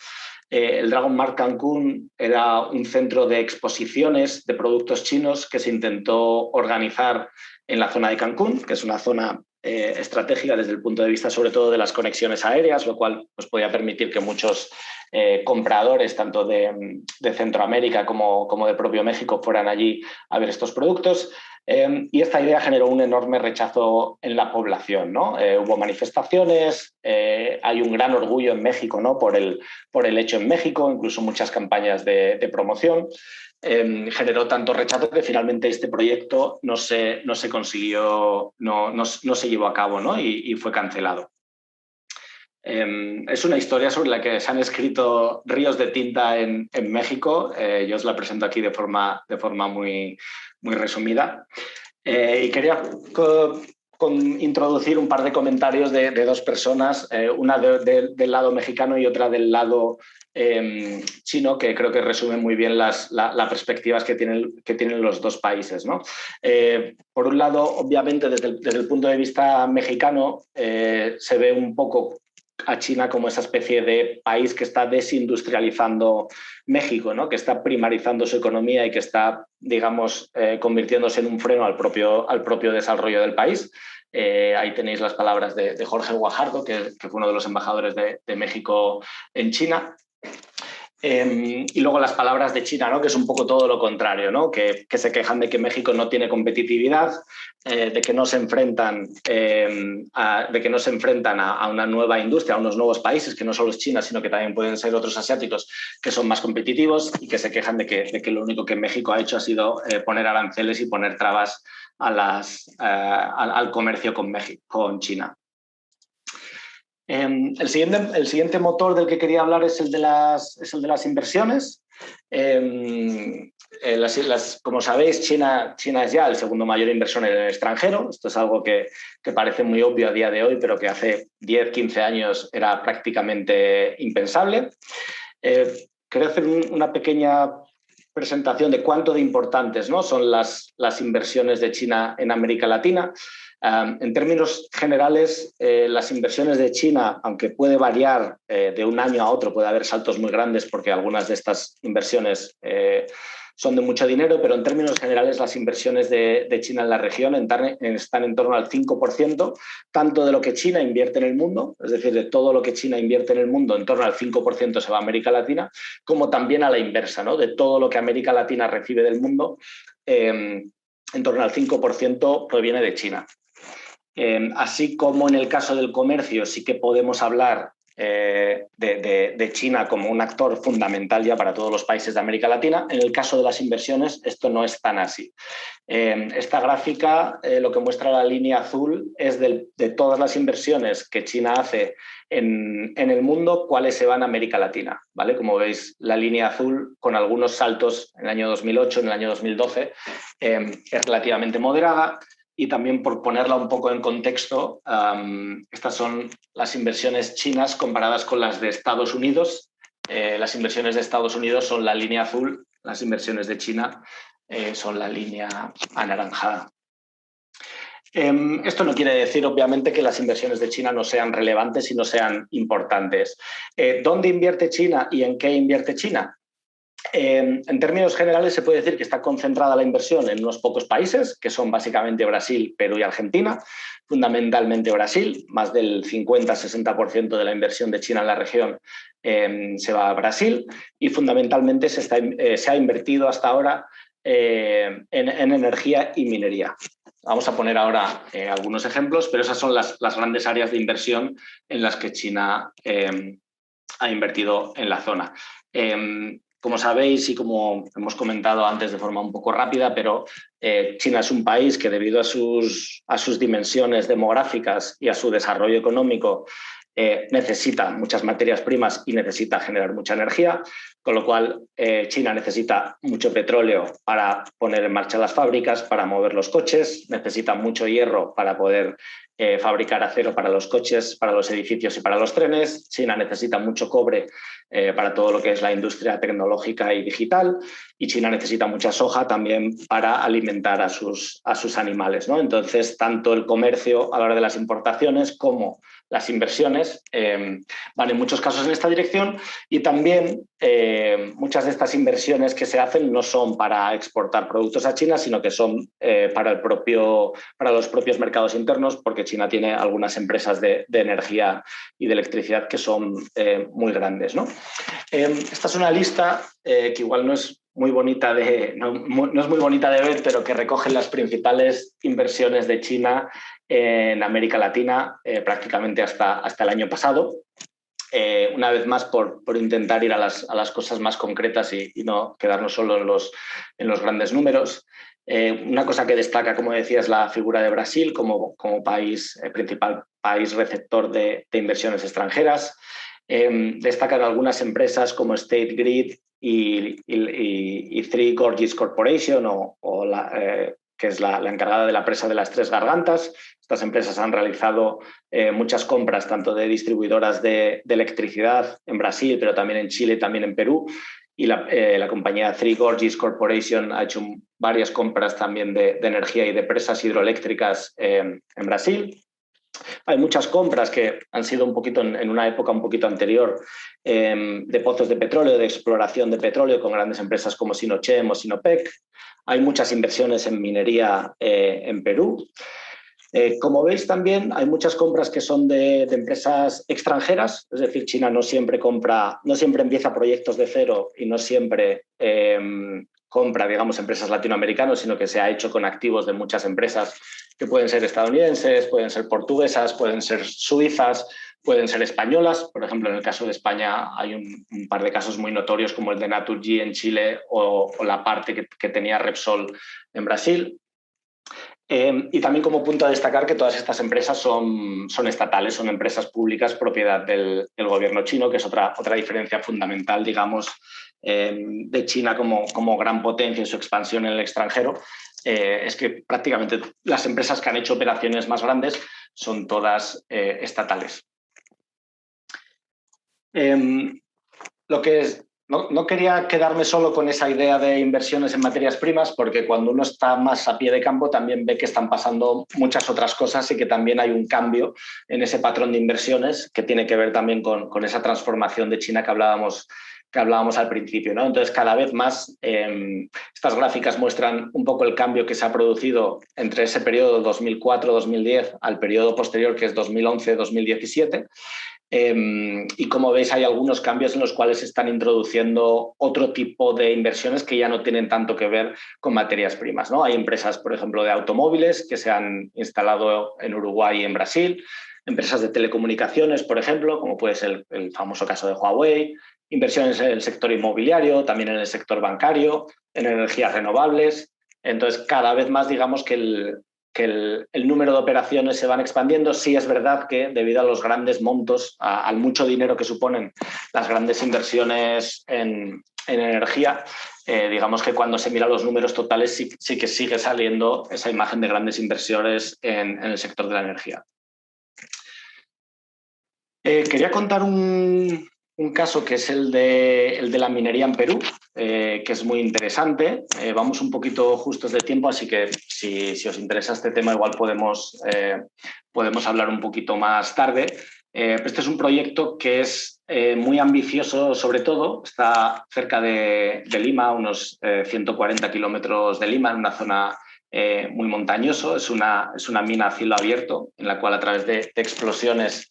El Dragon Mart Cancún era un centro de exposiciones de productos chinos que se intentó organizar en la zona de Cancún, que es una zona estratégica desde el punto de vista sobre todo de las conexiones aéreas, lo cual pues, podía permitir que muchos compradores, tanto de Centroamérica como de propio México, fueran allí a ver estos productos. Y esta idea generó un enorme rechazo en la población, ¿no? Hubo manifestaciones, hay un gran orgullo en México, ¿no? por el hecho en México, incluso muchas campañas de promoción. generó tanto rechazo que finalmente este proyecto no se consiguió, no se llevó a cabo, ¿no? y fue cancelado. Es una historia sobre la que se han escrito ríos de tinta en México. Yo os la presento aquí de forma muy resumida. Y quería introducir un par de comentarios de dos personas, una del lado mexicano y otra del lado chino, que creo que resumen muy bien las perspectivas que tienen los dos países, ¿no? Por un lado, obviamente, desde el punto de vista mexicano, se ve un poco a China como esa especie de país que está desindustrializando México, ¿no? Que está primarizando su economía y que está, digamos, convirtiéndose en un freno al propio desarrollo del país. Ahí tenéis las palabras de Jorge Guajardo, que fue uno de los embajadores de México en China. Y luego las palabras de China, ¿no? Que es un poco todo lo contrario, ¿no? Que se quejan de que México no tiene competitividad, de que no se enfrentan a una nueva industria, a unos nuevos países, que no solo es China, sino que también pueden ser otros asiáticos que son más competitivos, y que se quejan de que lo único que México ha hecho ha sido poner aranceles y poner trabas al comercio con China. El siguiente motor del que quería hablar es el de las inversiones. Como sabéis, China es ya el segundo mayor inversor en el extranjero. Esto es algo que parece muy obvio a día de hoy, pero que hace 10, 15 años era prácticamente impensable. Quería hacer una pequeña presentación de cuánto de importantes, ¿no? son las inversiones de China en América Latina. En términos generales, las inversiones de China, aunque puede variar de un año a otro, puede haber saltos muy grandes porque algunas de estas inversiones son de mucho dinero, pero en términos generales las inversiones de China en la región están en torno al 5%, tanto de lo que China invierte en el mundo, es decir, de todo lo que China invierte en el mundo, en torno al 5% se va a América Latina, como también a la inversa, ¿no? De todo lo que América Latina recibe del mundo, en torno al 5% proviene de China. Así como en el caso del comercio sí que podemos hablar de China como un actor fundamental ya para todos los países de América Latina, en el caso de las inversiones esto no es tan así. Esta gráfica lo que muestra la línea azul es de todas las inversiones que China hace en el mundo, cuáles se van a América Latina, ¿vale? Como veis, la línea azul con algunos saltos en el año 2008, en el año 2012, es relativamente moderada. Y también, por ponerla un poco en contexto, estas son las inversiones chinas comparadas con las de Estados Unidos. Las inversiones de Estados Unidos son la línea azul, las inversiones de China son la línea anaranjada. Esto no quiere decir, obviamente, que las inversiones de China no sean relevantes y no sean importantes. ¿Dónde invierte China y en qué invierte China? En términos generales se puede decir que está concentrada la inversión en unos pocos países, que son básicamente Brasil, Perú y Argentina. Fundamentalmente Brasil, más del 50-60% de la inversión de China en la región se va a Brasil, y fundamentalmente se ha invertido hasta ahora en energía y minería. Vamos a poner ahora algunos ejemplos, pero esas son las grandes áreas de inversión en las que China ha invertido en la zona. Como sabéis y como hemos comentado antes de forma un poco rápida, pero China es un país que, debido a sus dimensiones demográficas y a su desarrollo económico, necesita muchas materias primas y necesita generar mucha energía, con lo cual China necesita mucho petróleo para poner en marcha las fábricas, para mover los coches, necesita mucho hierro para poder fabricar acero para los coches, para los edificios y para los trenes. China necesita mucho cobre para todo lo que es la industria tecnológica y digital, y China necesita mucha soja también para alimentar a sus animales, ¿no? Entonces, tanto el comercio a la hora de las importaciones como las inversiones van en muchos casos en esta dirección, y también muchas de estas inversiones que se hacen no son para exportar productos a China, sino que son para los propios mercados internos, porque China tiene algunas empresas de energía y de electricidad que son muy grandes, ¿no? Esta es una lista que igual no es muy bonita no es muy bonita de ver, pero que recoge las principales inversiones de China en América Latina prácticamente hasta el año pasado. una vez más por intentar ir a las cosas más concretas y no quedarnos solo en los grandes números. Una cosa que destaca, como decía, es la figura de Brasil como país, principal país receptor de inversiones extranjeras. Destacan algunas empresas como State Grid y Three Gorges Corporation, que es la encargada de la presa de las Tres Gargantas. Estas empresas han realizado muchas compras, tanto de distribuidoras de electricidad en Brasil, pero también en Chile y también en Perú. Y la compañía Three Gorges Corporation ha hecho varias compras también de energía y de presas hidroeléctricas en Brasil. Hay muchas compras que han sido un poquito en una época un poquito anterior de pozos de petróleo, de exploración de petróleo con grandes empresas como Sinochem o Sinopec. Hay muchas inversiones en minería en Perú. Como veis también hay muchas compras que son de empresas extranjeras, es decir, China no siempre empieza proyectos de cero y no siempre compra, digamos, empresas latinoamericanas, sino que se ha hecho con activos de muchas empresas que pueden ser estadounidenses, pueden ser portuguesas, pueden ser suizas, pueden ser españolas. Por ejemplo, en el caso de España hay un par de casos muy notorios como el de Naturgy en Chile o la parte que tenía Repsol en Brasil. Y también como punto a destacar que todas estas empresas son estatales, son empresas públicas propiedad del gobierno chino, que es otra diferencia fundamental, digamos, de China como gran potencia en su expansión en el extranjero. Es que prácticamente las empresas que han hecho operaciones más grandes son todas estatales. Lo que es... No quería quedarme solo con esa idea de inversiones en materias primas, porque cuando uno está más a pie de campo también ve que están pasando muchas otras cosas y que también hay un cambio en ese patrón de inversiones que tiene que ver también con esa transformación de China que hablábamos al principio, ¿no? Entonces, cada vez más estas gráficas muestran un poco el cambio que se ha producido entre ese periodo 2004-2010 al periodo posterior, que es 2011-2017. Y como veis hay algunos cambios en los cuales se están introduciendo otro tipo de inversiones que ya no tienen tanto que ver con materias primas, ¿no? Hay empresas, por ejemplo, de automóviles que se han instalado en Uruguay y en Brasil, empresas de telecomunicaciones, por ejemplo, como puede ser el famoso caso de Huawei, inversiones en el sector inmobiliario, también en el sector bancario, en energías renovables. Entonces, cada vez más digamos que el número de operaciones se van expandiendo. Sí es verdad que debido a los grandes montos, al mucho dinero que suponen las grandes inversiones en energía, digamos que cuando se miran los números totales sí que sigue saliendo esa imagen de grandes inversiones en el sector de la energía. Quería contar un caso que es el de la minería en Perú, que es muy interesante. Vamos un poquito justos de tiempo, así que si os interesa este tema igual podemos hablar un poquito más tarde. Este es un proyecto que es muy ambicioso, sobre todo. Está cerca de Lima, unos 140 kilómetros de Lima, en una zona muy montañoso. Es una mina a cielo abierto en la cual a través de explosiones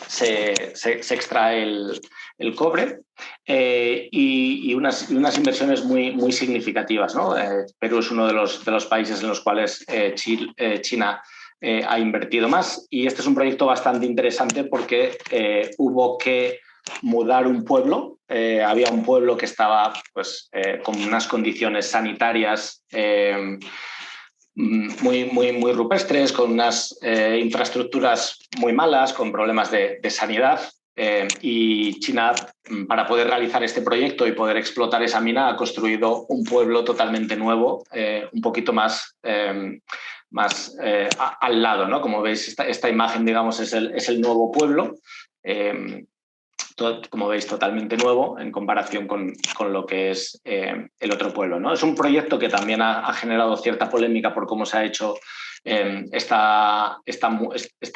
se extrae el cobre y unas inversiones muy significativas, ¿no? Perú es uno de los países en los cuales China ha invertido más, y este es un proyecto bastante interesante porque hubo que mudar un pueblo. Había un pueblo que estaba pues, con unas condiciones sanitarias muy rupestres, con unas infraestructuras muy malas, con problemas de sanidad. Y China, para poder realizar este proyecto y poder explotar esa mina, ha construido un pueblo totalmente nuevo, un poquito más al lado, ¿no? Como veis, esta imagen, digamos, es el nuevo pueblo. Como veis, totalmente nuevo en comparación con lo que es el otro pueblo, ¿no? Es un proyecto que también ha generado cierta polémica por cómo se ha hecho esta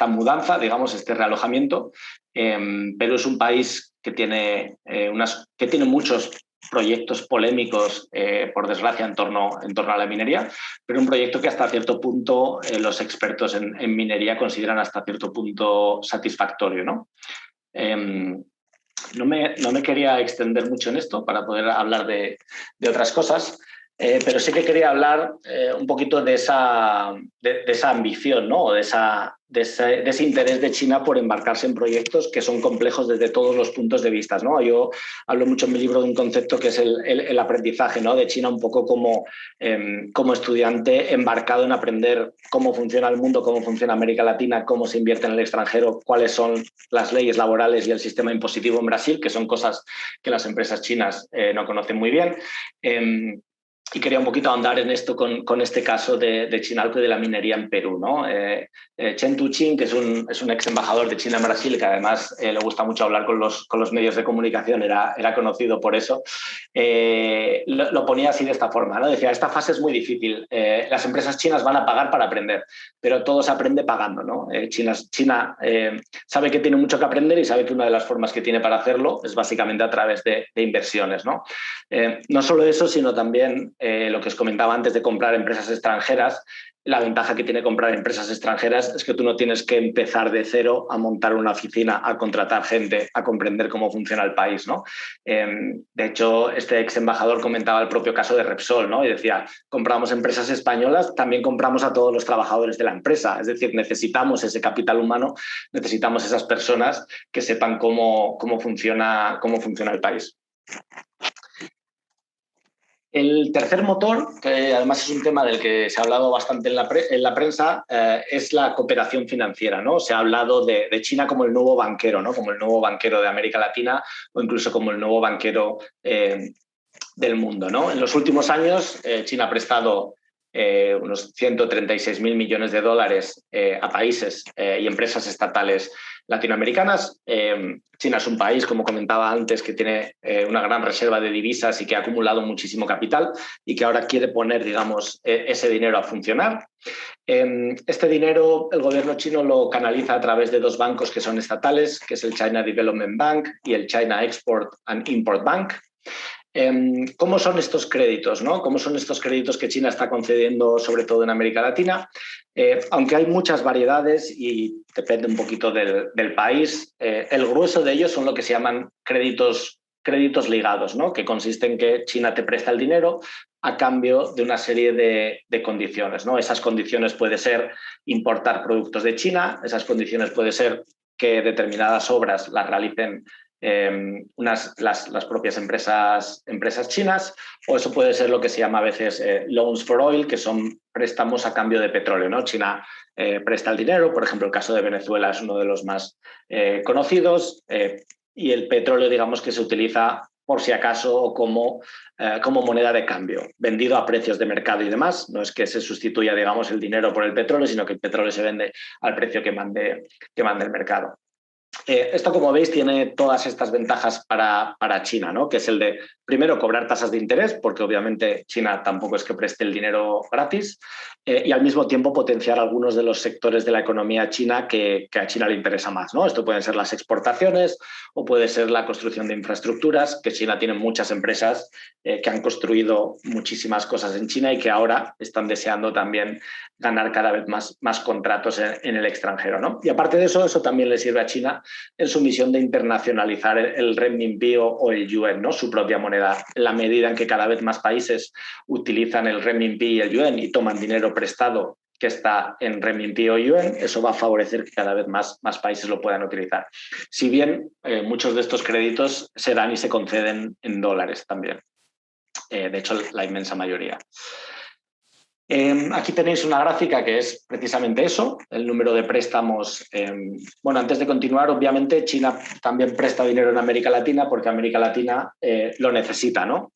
mudanza, digamos, este realojamiento. Perú es un país que tiene muchos proyectos polémicos, por desgracia, en torno a la minería, pero un proyecto que hasta cierto punto los expertos en minería consideran hasta cierto punto satisfactorio, ¿no? No me quería extender mucho en esto para poder hablar de otras cosas, pero sí que quería hablar un poquito de esa ambición, ¿no? O de de ese interés de China por embarcarse en proyectos que son complejos desde todos los puntos de vista, ¿no? Yo hablo mucho en mi libro de un concepto que es el aprendizaje, ¿no? De China un poco como estudiante embarcado en aprender cómo funciona el mundo, cómo funciona América Latina, cómo se invierte en el extranjero, cuáles son las leyes laborales y el sistema impositivo en Brasil, que son cosas que las empresas chinas no conocen muy bien. Y quería un poquito ahondar en esto con este caso de Chinalco y de la minería en Perú, ¿no? Chen Tuqing, que es un ex embajador de China en Brasil, que además le gusta mucho hablar con los medios de comunicación, era conocido por eso, lo ponía así de esta forma, ¿no? Decía, esta fase es muy difícil, las empresas chinas van a pagar para aprender, pero todo se aprende pagando, ¿no? China sabe que tiene mucho que aprender y sabe que una de las formas que tiene para hacerlo es básicamente a través de inversiones, ¿no? No solo eso, sino también lo que os comentaba antes de comprar empresas extranjeras. La ventaja que tiene comprar empresas extranjeras es que tú no tienes que empezar de cero a montar una oficina, a contratar gente, a comprender cómo funciona el país, ¿no? De hecho, este ex embajador comentaba el propio caso de Repsol, ¿no? Y decía, compramos empresas españolas, también compramos a todos los trabajadores de la empresa. Es decir, necesitamos ese capital humano, necesitamos esas personas que sepan cómo funciona el país. El tercer motor, que además es un tema del que se ha hablado bastante en la prensa, es la cooperación financiera, ¿no? Se ha hablado de China como el nuevo banquero, ¿no? Como el nuevo banquero de América Latina o incluso como el nuevo banquero del mundo, ¿no? En los últimos años, China ha prestado unos 136.000 millones de dólares a países y empresas estatales latinoamericanas. China es un país, como comentaba antes, que tiene una gran reserva de divisas y que ha acumulado muchísimo capital y que ahora quiere poner, digamos, ese dinero a funcionar. Este dinero el gobierno chino lo canaliza a través de dos bancos que son estatales, que es el China Development Bank y el China Export and Import Bank. ¿Cómo son estos créditos, ¿no? ¿Cómo son estos créditos que China está concediendo, sobre todo en América Latina? Aunque hay muchas variedades y depende un poquito del país, el grueso de ellos son lo que se llaman créditos ligados, ¿no? Que consiste en que China te presta el dinero a cambio de una serie de condiciones, ¿no? Esas condiciones puede ser importar productos de China, esas condiciones puede ser que determinadas obras las realicen las propias empresas chinas, o eso puede ser lo que se llama a veces loans for oil, que son préstamos a cambio de petróleo, ¿no? China presta el dinero, por ejemplo, el caso de Venezuela es uno de los más conocidos, y el petróleo, digamos, que se utiliza por si acaso o como moneda de cambio, vendido a precios de mercado y demás. No es que se sustituya, digamos, el dinero por el petróleo, sino que el petróleo se vende al precio que mande el mercado. Esto, como veis, tiene todas estas ventajas para China, ¿no? Que es el de, primero, cobrar tasas de interés, porque obviamente China tampoco es que preste el dinero gratis, y al mismo tiempo potenciar algunos de los sectores de la economía china que a China le interesa más, ¿no? Esto pueden ser las exportaciones o puede ser la construcción de infraestructuras, que China tiene muchas empresas que han construido muchísimas cosas en China y que ahora están deseando también ganar cada vez más contratos en el extranjero, ¿no? Y aparte de eso también le sirve a China en su misión de internacionalizar el renminbi o el yuan, ¿no? Su propia moneda. En la medida en que cada vez más países utilizan el renminbi y el yuan y toman dinero prestado que está en renminbi o yuan, eso va a favorecer que cada vez más países lo puedan utilizar. Si bien muchos de estos créditos se dan y se conceden en dólares también. De hecho, la inmensa mayoría. Aquí tenéis una gráfica que es precisamente eso, el número de préstamos. Bueno, antes de continuar, obviamente China también presta dinero en América Latina porque América Latina lo necesita, ¿no?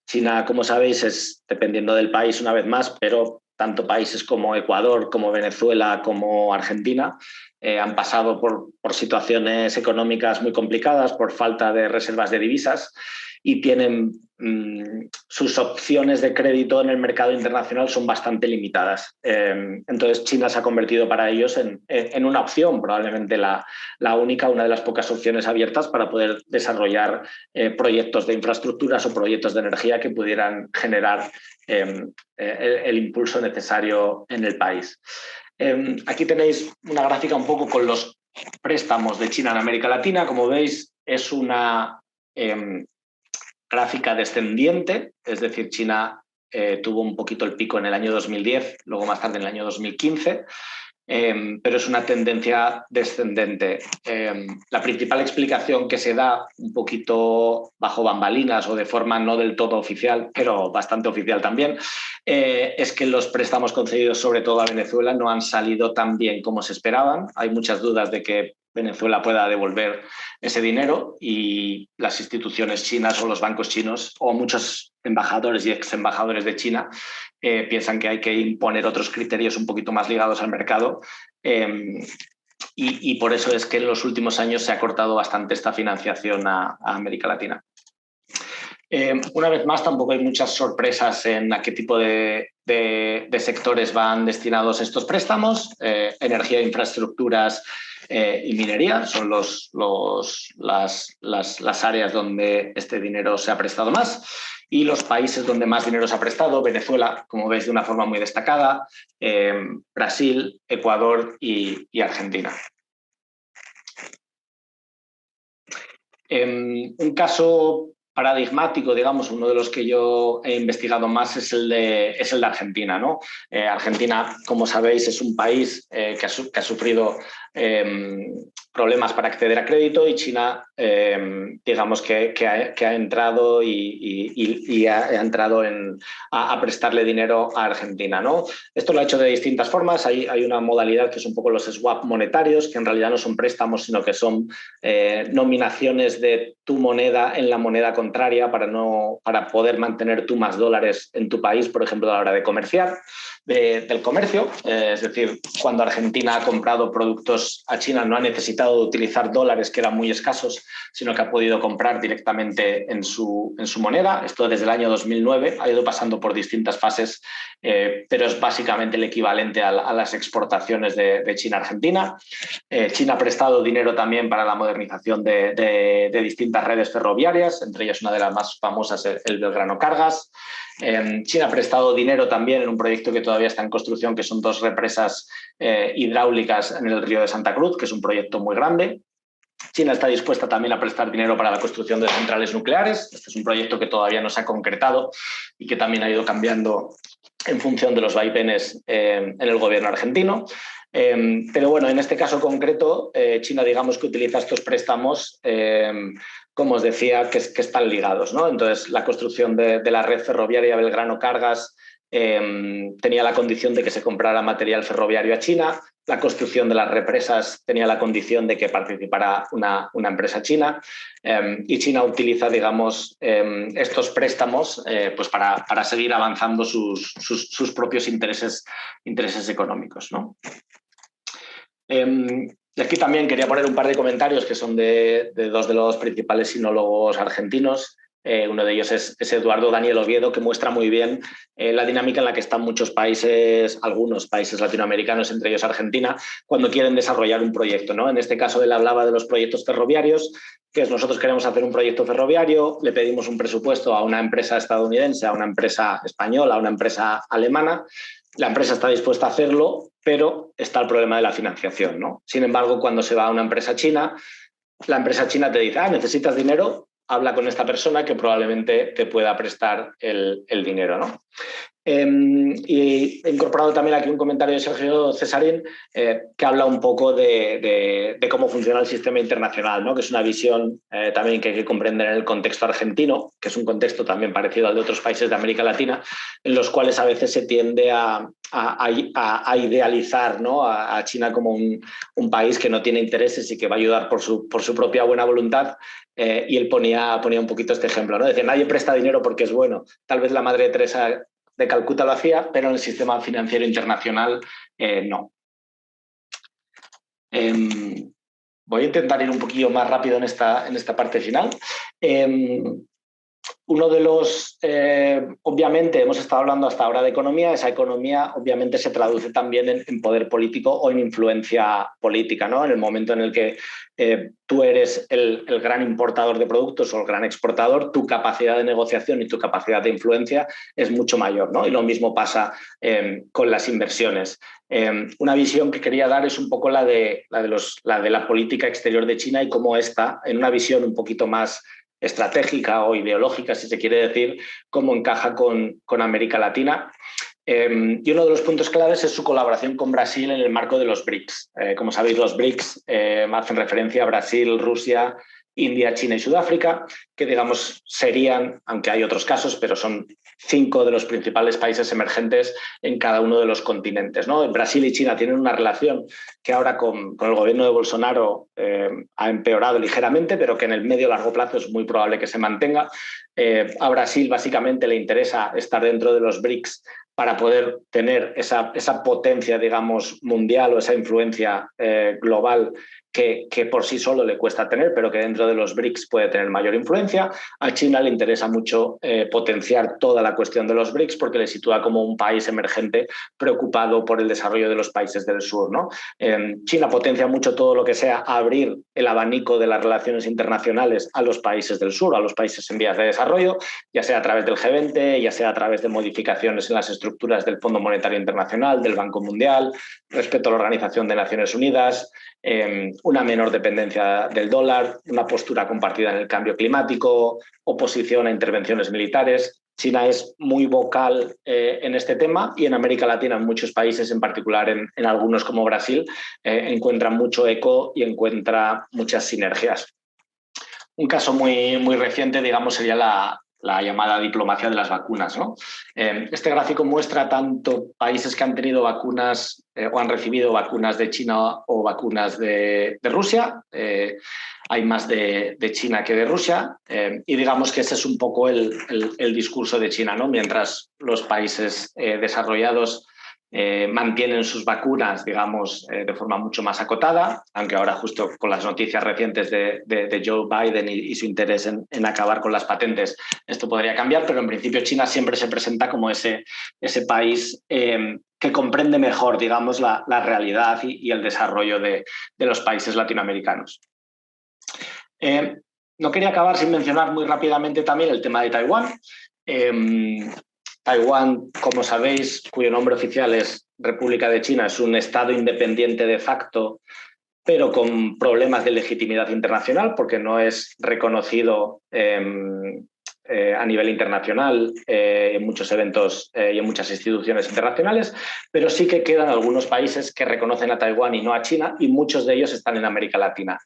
China, como sabéis, es dependiendo del país una vez más, pero tanto países como Ecuador, como Venezuela, como Argentina han pasado por situaciones económicas muy complicadas, por falta de reservas de divisas y tienen sus opciones de crédito en el mercado internacional son bastante limitadas. Entonces China se ha convertido para ellos en una opción, probablemente la única, una de las pocas opciones abiertas para poder desarrollar proyectos de infraestructuras o proyectos de energía que pudieran generar el impulso necesario en el país. Aquí tenéis una gráfica un poco con los préstamos de China en América Latina. Como veis, es una gráfica descendiente, es decir, China tuvo un poquito el pico en el año 2010, luego más tarde en el año 2015. pero es una tendencia descendente. La principal explicación que se da un poquito bajo bambalinas o de forma no del todo oficial, pero bastante oficial también, es que los préstamos concedidos sobre todo a Venezuela no han salido tan bien como se esperaban. Hay muchas dudas de que Venezuela pueda devolver ese dinero y las instituciones chinas o los bancos chinos o muchos embajadores y ex embajadores de China piensan que hay que imponer otros criterios un poquito más ligados al mercado y por eso es que en los últimos años se ha cortado bastante esta financiación a América Latina. Una vez más, tampoco hay muchas sorpresas en a qué tipo de sectores van destinados estos préstamos. Energía, infraestructuras y minería son las áreas donde este dinero se ha prestado más. Y los países donde más dinero se ha prestado, Venezuela, como veis de una forma muy destacada, Brasil, Ecuador y Argentina. Un caso paradigmático, digamos, uno de los que yo he investigado más es el de Argentina, ¿no? Argentina, como sabéis, es un país que ha sufrido problemas para acceder a crédito y China, digamos, que ha entrado y ha entrado a prestarle dinero a Argentina, ¿no? Esto lo ha hecho de distintas formas. Hay una modalidad que es un poco los swap monetarios, que en realidad no son préstamos, sino que son nominaciones de tu moneda en la moneda contraria para poder mantener tú más dólares en tu país, por ejemplo, a la hora de comerciar, del comercio. Es decir, cuando Argentina ha comprado productos a China no ha necesitado utilizar dólares que eran muy escasos, sino que ha podido comprar directamente en su moneda. Esto desde el año 2009, ha ido pasando por distintas fases, pero es básicamente el equivalente a las exportaciones de China a Argentina. China ha prestado dinero también para la modernización de distintas redes ferroviarias, entre ellas una de las más famosas, el Belgrano Cargas. China ha prestado dinero también en un proyecto que todavía está en construcción, que son 2 represas hidráulicas en el río de Santa Cruz, que es un proyecto muy grande. China está dispuesta también a prestar dinero para la construcción de centrales nucleares. Este es un proyecto que todavía no se ha concretado y que también ha ido cambiando en función de los vaivenes en el gobierno argentino. Pero bueno, en este caso concreto, China, digamos que utiliza estos préstamos, como os decía, que están ligados, ¿no? Entonces, la construcción de la red ferroviaria Belgrano Cargas tenía la condición de que se comprara material ferroviario a China. La construcción de las represas tenía la condición de que participara una empresa china y China utiliza, digamos, estos préstamos pues para seguir avanzando sus propios intereses económicos, ¿no? Y aquí también quería poner un par de comentarios que son de 2 de los principales sinólogos argentinos. Uno de ellos es Eduardo Daniel Oviedo, que muestra muy bien la dinámica en la que están muchos países, algunos países latinoamericanos, entre ellos Argentina, cuando quieren desarrollar un proyecto, ¿no? En este caso él hablaba de los proyectos ferroviarios, que es nosotros queremos hacer un proyecto ferroviario, le pedimos un presupuesto a una empresa estadounidense, a una empresa española, a una empresa alemana. La empresa está dispuesta a hacerlo, pero está el problema de la financiación, ¿no? Sin embargo, cuando se va a una empresa china, la empresa china te dice, ¿necesitas dinero? Habla con esta persona que probablemente te pueda prestar el dinero, ¿no? Y he incorporado también aquí un comentario de Sergio Cesarín que habla un poco de cómo funciona el sistema internacional, ¿no? Que es una visión también que hay que comprender en el contexto argentino, que es un contexto también parecido al de otros países de América Latina, en los cuales a veces se tiende a idealizar, ¿no? a China como un país que no tiene intereses y que va a ayudar por su propia buena voluntad. Y él ponía un poquito este ejemplo, ¿no? Dice, nadie presta dinero porque es bueno. Tal vez la Madre Teresa de Calcuta lo hacía, pero en el sistema financiero internacional no. Voy a intentar ir un poquillo más rápido en esta parte final. Uno de los, obviamente, hemos estado hablando hasta ahora de economía. Esa economía obviamente se traduce también en poder político o en influencia política, ¿no? En el momento en el que tú eres el gran importador de productos o el gran exportador, tu capacidad de negociación y tu capacidad de influencia es mucho mayor, ¿no? Y lo mismo pasa con las inversiones. Una visión que quería dar es un poco la de la política exterior de China y cómo esta, en una visión un poquito más estratégica o ideológica, si se quiere decir, cómo encaja con América Latina. Y uno de los puntos claves es su colaboración con Brasil en el marco de los BRICS. Como sabéis, los BRICS hacen referencia a Brasil, Rusia, India, China y Sudáfrica, que digamos serían, aunque hay otros casos, pero son 5 de los principales países emergentes en cada uno de los continentes, ¿no? Brasil y China tienen una relación que ahora con el gobierno de Bolsonaro ha empeorado ligeramente, pero que en el medio y largo plazo es muy probable que se mantenga. A Brasil básicamente le interesa estar dentro de los BRICS para poder tener esa potencia, digamos, mundial o esa influencia global que por sí solo le cuesta tener, pero que dentro de los BRICS puede tener mayor influencia. A China le interesa mucho potenciar toda la cuestión de los BRICS porque le sitúa como un país emergente preocupado por el desarrollo de los países del sur, ¿no? China potencia mucho todo lo que sea abrir el abanico de las relaciones internacionales a los países del sur, a los países en vías de desarrollo, ya sea a través del G20, ya sea a través de modificaciones en las estructuras del Fondo Monetario Internacional, del Banco Mundial, respecto a la Organización de Naciones Unidas, una menor dependencia del dólar, una postura compartida en el cambio climático, oposición a intervenciones militares. China es muy vocal en este tema y en América Latina, en muchos países, en particular en algunos como Brasil, encuentra mucho eco y encuentra muchas sinergias. Un caso muy reciente, digamos, sería la llamada diplomacia de las vacunas, ¿no? Este gráfico muestra tanto países que han tenido vacunas o han recibido vacunas de China o vacunas de Rusia. Hay más de China que de Rusia y digamos que ese es un poco el discurso de China, ¿no? Mientras los países desarrollados mantienen sus vacunas, digamos, de forma mucho más acotada, aunque ahora justo con las noticias recientes de Joe Biden y su interés en acabar con las patentes, esto podría cambiar, pero en principio China siempre se presenta como ese país que comprende mejor, digamos, la realidad y el desarrollo de los países latinoamericanos. No quería acabar sin mencionar muy rápidamente también el tema de Taiwán. Taiwán, como sabéis, cuyo nombre oficial es República de China, es un estado independiente de facto, pero con problemas de legitimidad internacional porque no es reconocido a nivel internacional en muchos eventos y en muchas instituciones internacionales, pero sí que quedan algunos países que reconocen a Taiwán y no a China, y muchos de ellos están en América Latina.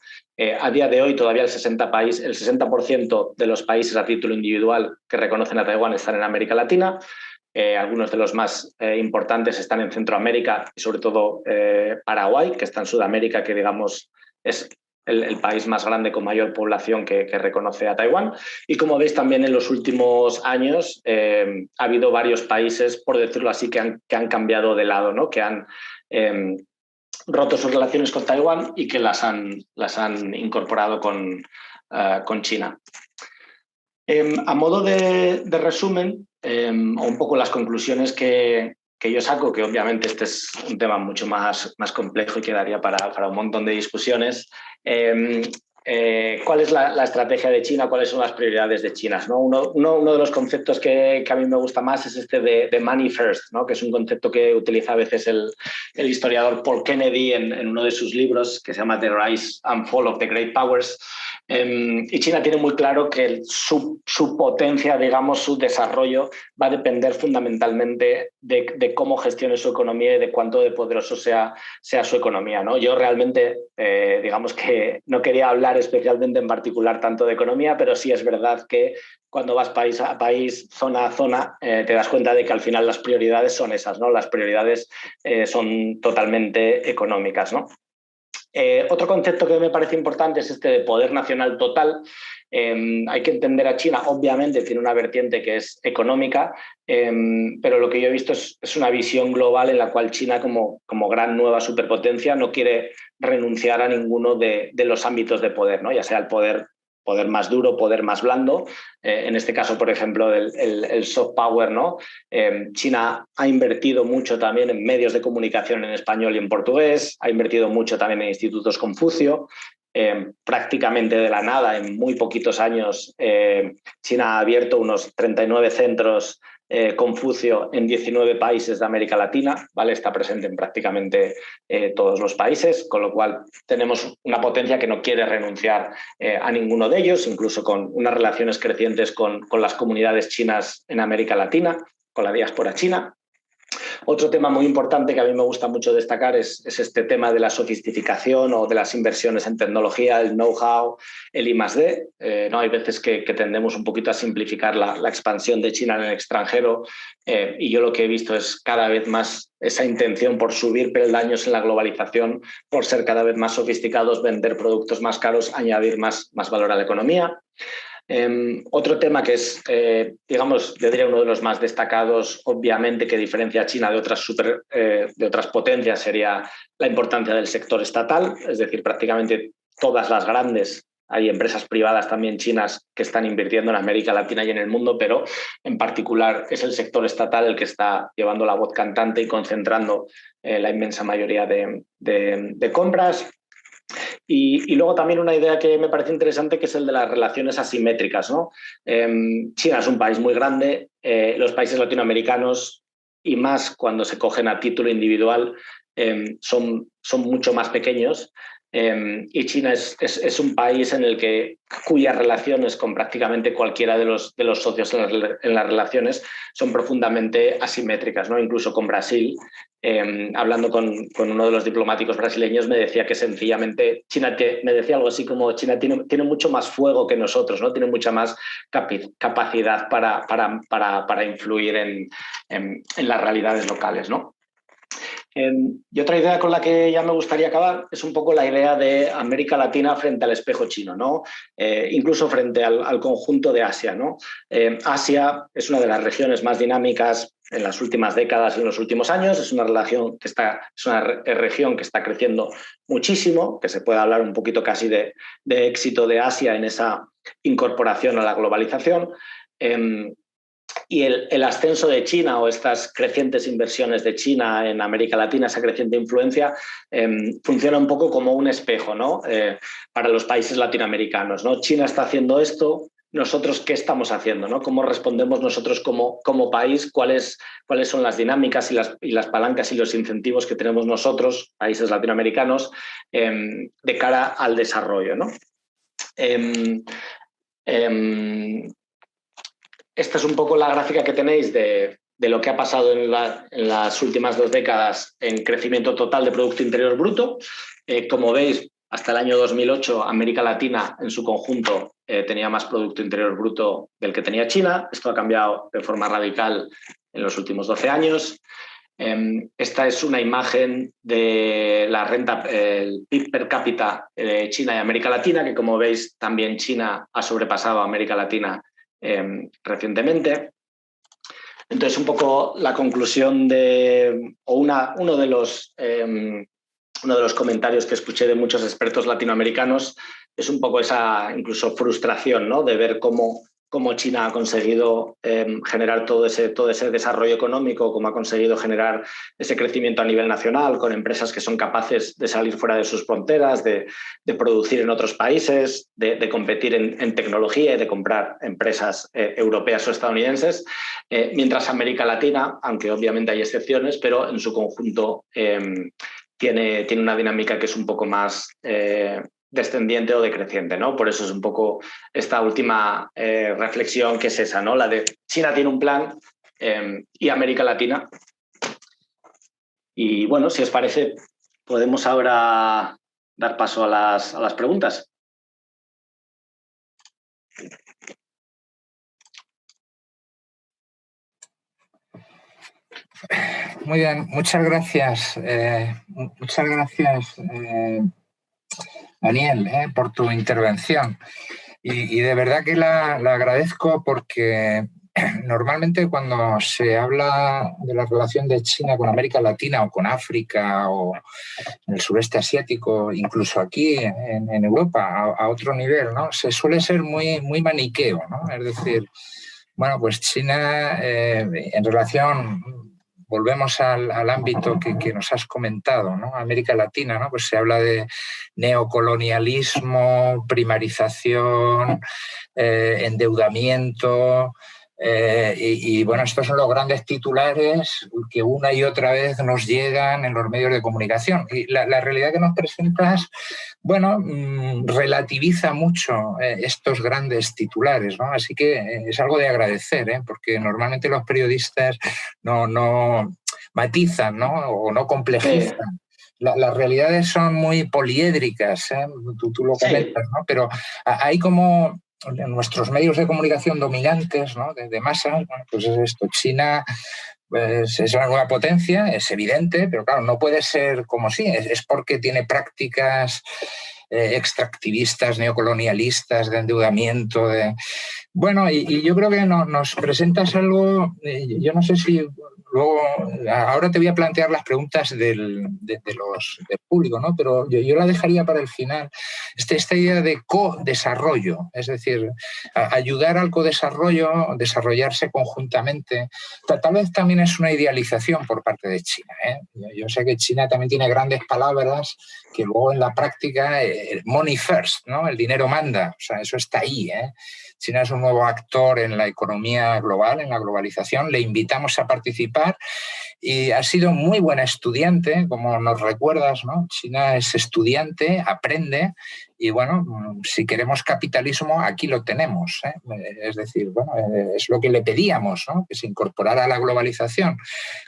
A día de hoy todavía el 60% de los países a título individual que reconocen a Taiwán están en América Latina. Algunos de los más importantes están en Centroamérica y sobre todo Paraguay, que está en Sudamérica, que digamos es el país más grande con mayor población que reconoce a Taiwán. Y como veis también en los últimos años ha habido varios países, por decirlo así, que han cambiado de lado, ¿no? Que han roto sus relaciones con Taiwán y que las han incorporado con China. A modo de resumen, o un poco las conclusiones que yo saco, que obviamente este es un tema mucho más complejo y quedaría para un montón de discusiones. ¿Cuál es la estrategia de China? ¿Cuáles son las prioridades de China? ¿No? Uno de los conceptos que a mí me gusta más es este de money first, ¿no? Que es un concepto que utiliza a veces el historiador Paul Kennedy en uno de sus libros que se llama The Rise and Fall of the Great Powers. Y China tiene muy claro que su potencia, digamos, su desarrollo va a depender fundamentalmente de cómo gestione su economía y de cuánto de poderoso sea su economía, ¿no? Yo realmente, digamos que no quería hablar especialmente en particular tanto de economía, pero sí es verdad que cuando vas país a país, zona a zona, te das cuenta de que al final las prioridades son esas, ¿no? Las prioridades son totalmente económicas, ¿no? Otro concepto que me parece importante es este de poder nacional total. Hay que entender a China, obviamente tiene una vertiente que es económica, pero lo que yo he visto es una visión global en la cual China como gran nueva superpotencia no quiere renunciar a ninguno de los ámbitos de poder, ¿no? Ya sea el poder más duro, poder más blando. En este caso, por ejemplo, el soft power, ¿no? China ha invertido mucho también en medios de comunicación en español y en portugués, ha invertido mucho también en institutos Confucio. Prácticamente de la nada, en muy poquitos años, China ha abierto unos 39 centros Confucio en 19 países de América Latina, ¿vale? Está presente en prácticamente todos los países, con lo cual tenemos una potencia que no quiere renunciar a ninguno de ellos, incluso con unas relaciones crecientes con las comunidades chinas en América Latina, con la diáspora china. Otro tema muy importante que a mí me gusta mucho destacar es este tema de la sofisticación o de las inversiones en tecnología, el know-how, el I+D. ¿No? Hay veces que tendemos un poquito a simplificar la expansión de China en el extranjero y yo lo que he visto es cada vez más esa intención por subir peldaños en la globalización, por ser cada vez más sofisticados, vender productos más caros, añadir más valor a la economía. Otro tema que es, digamos, yo diría uno de los más destacados, obviamente, que diferencia a China de otras potencias, sería la importancia del sector estatal, es decir, prácticamente todas las grandes, hay empresas privadas también chinas que están invirtiendo en América Latina y en el mundo, pero en particular es el sector estatal el que está llevando la voz cantante y concentrando la inmensa mayoría de compras. Y luego también una idea que me parece interesante, que es el de las relaciones asimétricas, ¿no? China es un país muy grande, los países latinoamericanos, y más cuando se cogen a título individual, son mucho más pequeños. Y China es un país en el que cuyas relaciones con prácticamente cualquiera de los socios en las relaciones son profundamente asimétricas, ¿no? Incluso con Brasil, hablando con uno de los diplomáticos brasileños, me decía que sencillamente China me decía algo así como China tiene mucho más fuego que nosotros, ¿no? Tiene mucha más capacidad para influir en las realidades locales, ¿no? Y otra idea con la que ya me gustaría acabar es un poco la idea de América Latina frente al espejo chino, ¿no? Incluso frente al conjunto de Asia, ¿no? Asia es una de las regiones más dinámicas en las últimas décadas y en los últimos años. Es una región que está creciendo muchísimo, que se puede hablar un poquito casi de éxito de Asia en esa incorporación a la globalización. Y el ascenso de China o estas crecientes inversiones de China en América Latina, esa creciente influencia, funciona un poco como un espejo, ¿no? Para los países latinoamericanos, ¿no? China está haciendo esto, nosotros ¿qué estamos haciendo, ¿no? ¿Cómo respondemos nosotros como país? ¿Cuáles son las dinámicas y las palancas y los incentivos que tenemos nosotros, países latinoamericanos, de cara al desarrollo, ¿no? Esta es un poco la gráfica que tenéis de lo que ha pasado en las últimas 2 décadas en crecimiento total de Producto Interior Bruto. Como veis, hasta el año 2008, América Latina en su conjunto tenía más Producto Interior Bruto del que tenía China. Esto ha cambiado de forma radical en los últimos 12 años. Esta es una imagen de la renta, el PIB per cápita de China y América Latina, que como veis también China ha sobrepasado a América Latina recientemente. Entonces, un poco la conclusión uno de los comentarios que escuché de muchos expertos latinoamericanos es un poco esa incluso frustración, ¿no? De ver cómo China ha conseguido generar todo ese desarrollo económico, cómo ha conseguido generar ese crecimiento a nivel nacional con empresas que son capaces de salir fuera de sus fronteras, de producir en otros países, de competir en tecnología y de comprar empresas europeas o estadounidenses, mientras América Latina, aunque obviamente hay excepciones, pero en su conjunto tiene una dinámica que es un poco más descendiente o decreciente, ¿no? Por eso es un poco esta última reflexión que es esa, ¿no? La de China tiene un plan y América Latina. Y bueno, si os parece, podemos ahora dar paso a las preguntas. Muy bien, muchas gracias. Muchas gracias, Daniel, por tu intervención. Y de verdad que la agradezco porque normalmente cuando se habla de la relación de China con América Latina o con África o en el sureste asiático, incluso aquí en Europa, a otro nivel, ¿no? Se suele ser muy maniqueo, ¿no? Es decir, bueno, pues China en relación... Volvemos al ámbito que nos has comentado, ¿no? América Latina, ¿no? Pues se habla de neocolonialismo, primarización, endeudamiento, y bueno, estos son los grandes titulares que una y otra vez nos llegan en los medios de comunicación. Y la realidad que nos presentas, bueno, relativiza mucho estos grandes titulares, ¿no? Así que es algo de agradecer, porque normalmente los periodistas no matizan, ¿no? O no complejizan. Las realidades son muy poliédricas, ¿eh? Tú lo comentas, ¿no? Pero hay como en nuestros medios de comunicación dominantes, ¿no? de masas, bueno, pues es esto, China pues es una nueva potencia, es evidente, pero claro, no puede ser como si, es porque tiene prácticas extractivistas, neocolonialistas, de endeudamiento, Bueno, y yo creo que nos presentas algo, yo no sé si luego, ahora te voy a plantear las preguntas del público, ¿no? Pero yo la dejaría para el final, esta idea de co-desarrollo, es decir, ayudar al co-desarrollo, desarrollarse conjuntamente. Tal vez también es una idealización por parte de China, ¿eh? Yo sé que China también tiene grandes palabras que luego en la práctica, money first, ¿no? El dinero manda, o sea, eso está ahí, ¿eh? China es un nuevo actor en la economía global, en la globalización. Le invitamos a participar y ha sido muy buena estudiante, como nos recuerdas, ¿no? China es estudiante, aprende y, bueno, si queremos capitalismo, aquí lo tenemos, ¿eh? Es decir, bueno, es lo que le pedíamos, ¿no? Que se incorporara a la globalización.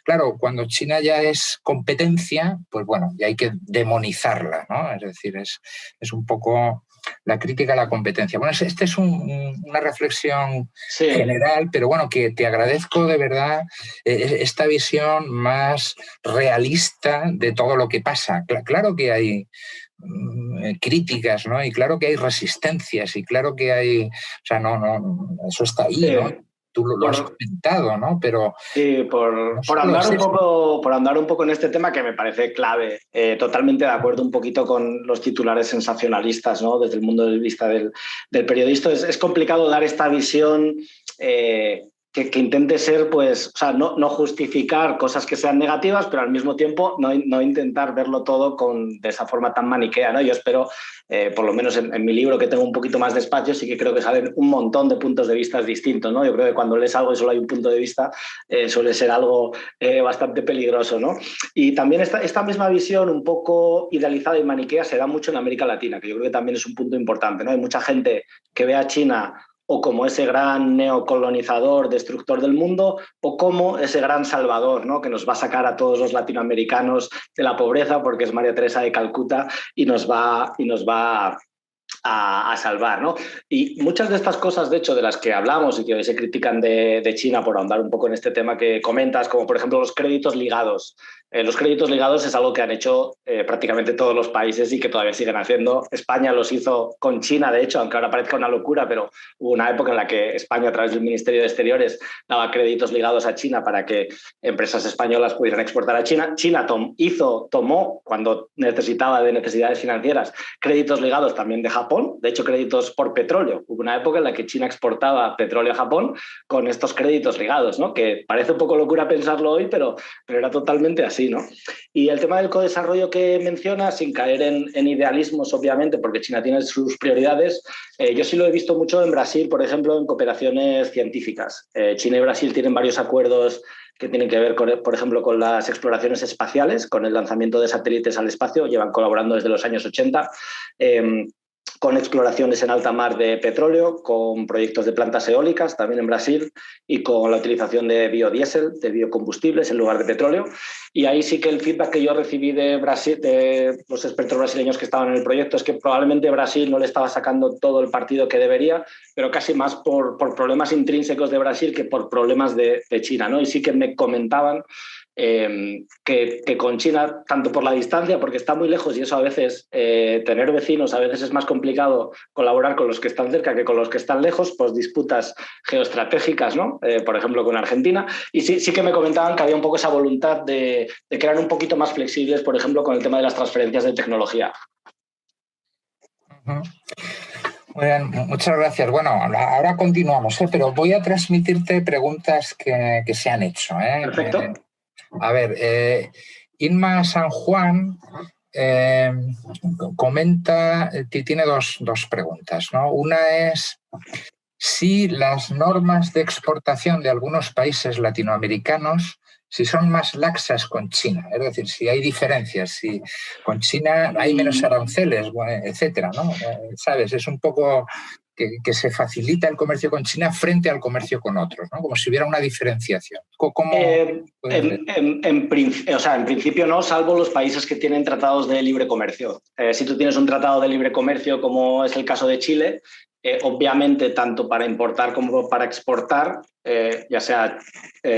Claro, cuando China ya es competencia, pues bueno, ya hay que demonizarla, ¿no? Es decir, es un poco la crítica a la competencia. Bueno, esta es una reflexión general, pero bueno, que te agradezco de verdad esta visión más realista de todo lo que pasa. Claro que hay críticas, ¿no? Y claro que hay resistencias, y claro que hay... O sea, eso está ahí, ¿no? Tú lo has comentado, ¿no? Pero sí, por andar un poco en este tema que me parece clave, totalmente de acuerdo un poquito con los titulares sensacionalistas, ¿no? Desde el mundo de vista del periodista. Es complicado dar esta visión que intente ser, pues, o sea, no justificar cosas que sean negativas, pero al mismo tiempo no intentar verlo todo de esa forma tan maniquea, ¿no? Yo espero, por lo menos en mi libro, que tengo un poquito más de espacio, sí que creo que salen un montón de puntos de vista distintos, ¿no? Yo creo que cuando lees algo y solo hay un punto de vista, suele ser algo bastante peligroso, ¿no? Y también esta misma visión un poco idealizada y maniquea se da mucho en América Latina, que yo creo que también es un punto importante, ¿no? Hay mucha gente que ve a China o como ese gran neocolonizador, destructor del mundo, o como ese gran salvador, ¿no? Que nos va a sacar a todos los latinoamericanos de la pobreza porque es María Teresa de Calcuta y nos va a salvar, ¿no? Y muchas de estas cosas, de hecho, de las que hablamos y que hoy se critican de China, por ahondar un poco en este tema que comentas, como por ejemplo los créditos ligados. Los créditos ligados es algo que han hecho prácticamente todos los países y que todavía siguen haciendo. España los hizo con China, de hecho, aunque ahora parezca una locura, pero hubo una época en la que España, a través del Ministerio de Exteriores, daba créditos ligados a China para que empresas españolas pudieran exportar a China. China tomó, cuando necesitaba de necesidades financieras, créditos ligados también de Japón, de hecho créditos por petróleo. Hubo una época en la que China exportaba petróleo a Japón con estos créditos ligados, ¿no? Que parece un poco locura pensarlo hoy, pero era totalmente así, ¿no? Y el tema del codesarrollo que mencionas, sin caer en idealismos, obviamente, porque China tiene sus prioridades, yo sí lo he visto mucho en Brasil, por ejemplo, en cooperaciones científicas. China y Brasil tienen varios acuerdos que tienen que ver, por ejemplo, con las exploraciones espaciales, con el lanzamiento de satélites al espacio, llevan colaborando desde los años 80, con exploraciones en alta mar de petróleo, con proyectos de plantas eólicas también en Brasil y con la utilización de biodiesel, de biocombustibles en lugar de petróleo. Y ahí sí que el feedback que yo recibí de Brasil, de los expertos brasileños que estaban en el proyecto, es que probablemente Brasil no le estaba sacando todo el partido que debería, pero casi más por problemas intrínsecos de Brasil que por problemas de China, ¿no? Y sí que me comentaban que con China, tanto por la distancia, porque está muy lejos y eso a veces, tener vecinos, a veces es más complicado colaborar con los que están cerca que con los que están lejos, pues disputas geoestratégicas, ¿no? Por ejemplo, con Argentina. Y sí que me comentaban que había un poco esa voluntad de que eran un poquito más flexibles, por ejemplo, con el tema de las transferencias de tecnología. Muy bien, muchas gracias. Bueno, ahora continuamos, pero voy a transmitirte preguntas que se han hecho. Perfecto. A ver, Inma San Juan comenta, tiene dos preguntas, ¿no? Una es si las normas de exportación de algunos países latinoamericanos, si son más laxas con China, es decir, si hay diferencias, si con China hay menos aranceles, etcétera, ¿no? ¿Sabes? Es un poco que se facilita el comercio con China frente al comercio con otros, ¿no? Como si hubiera una diferenciación. ¿Cómo en principio no, salvo los países que tienen tratados de libre comercio. Si tú tienes un tratado de libre comercio, como es el caso de Chile, obviamente tanto para importar como para exportar, ya sea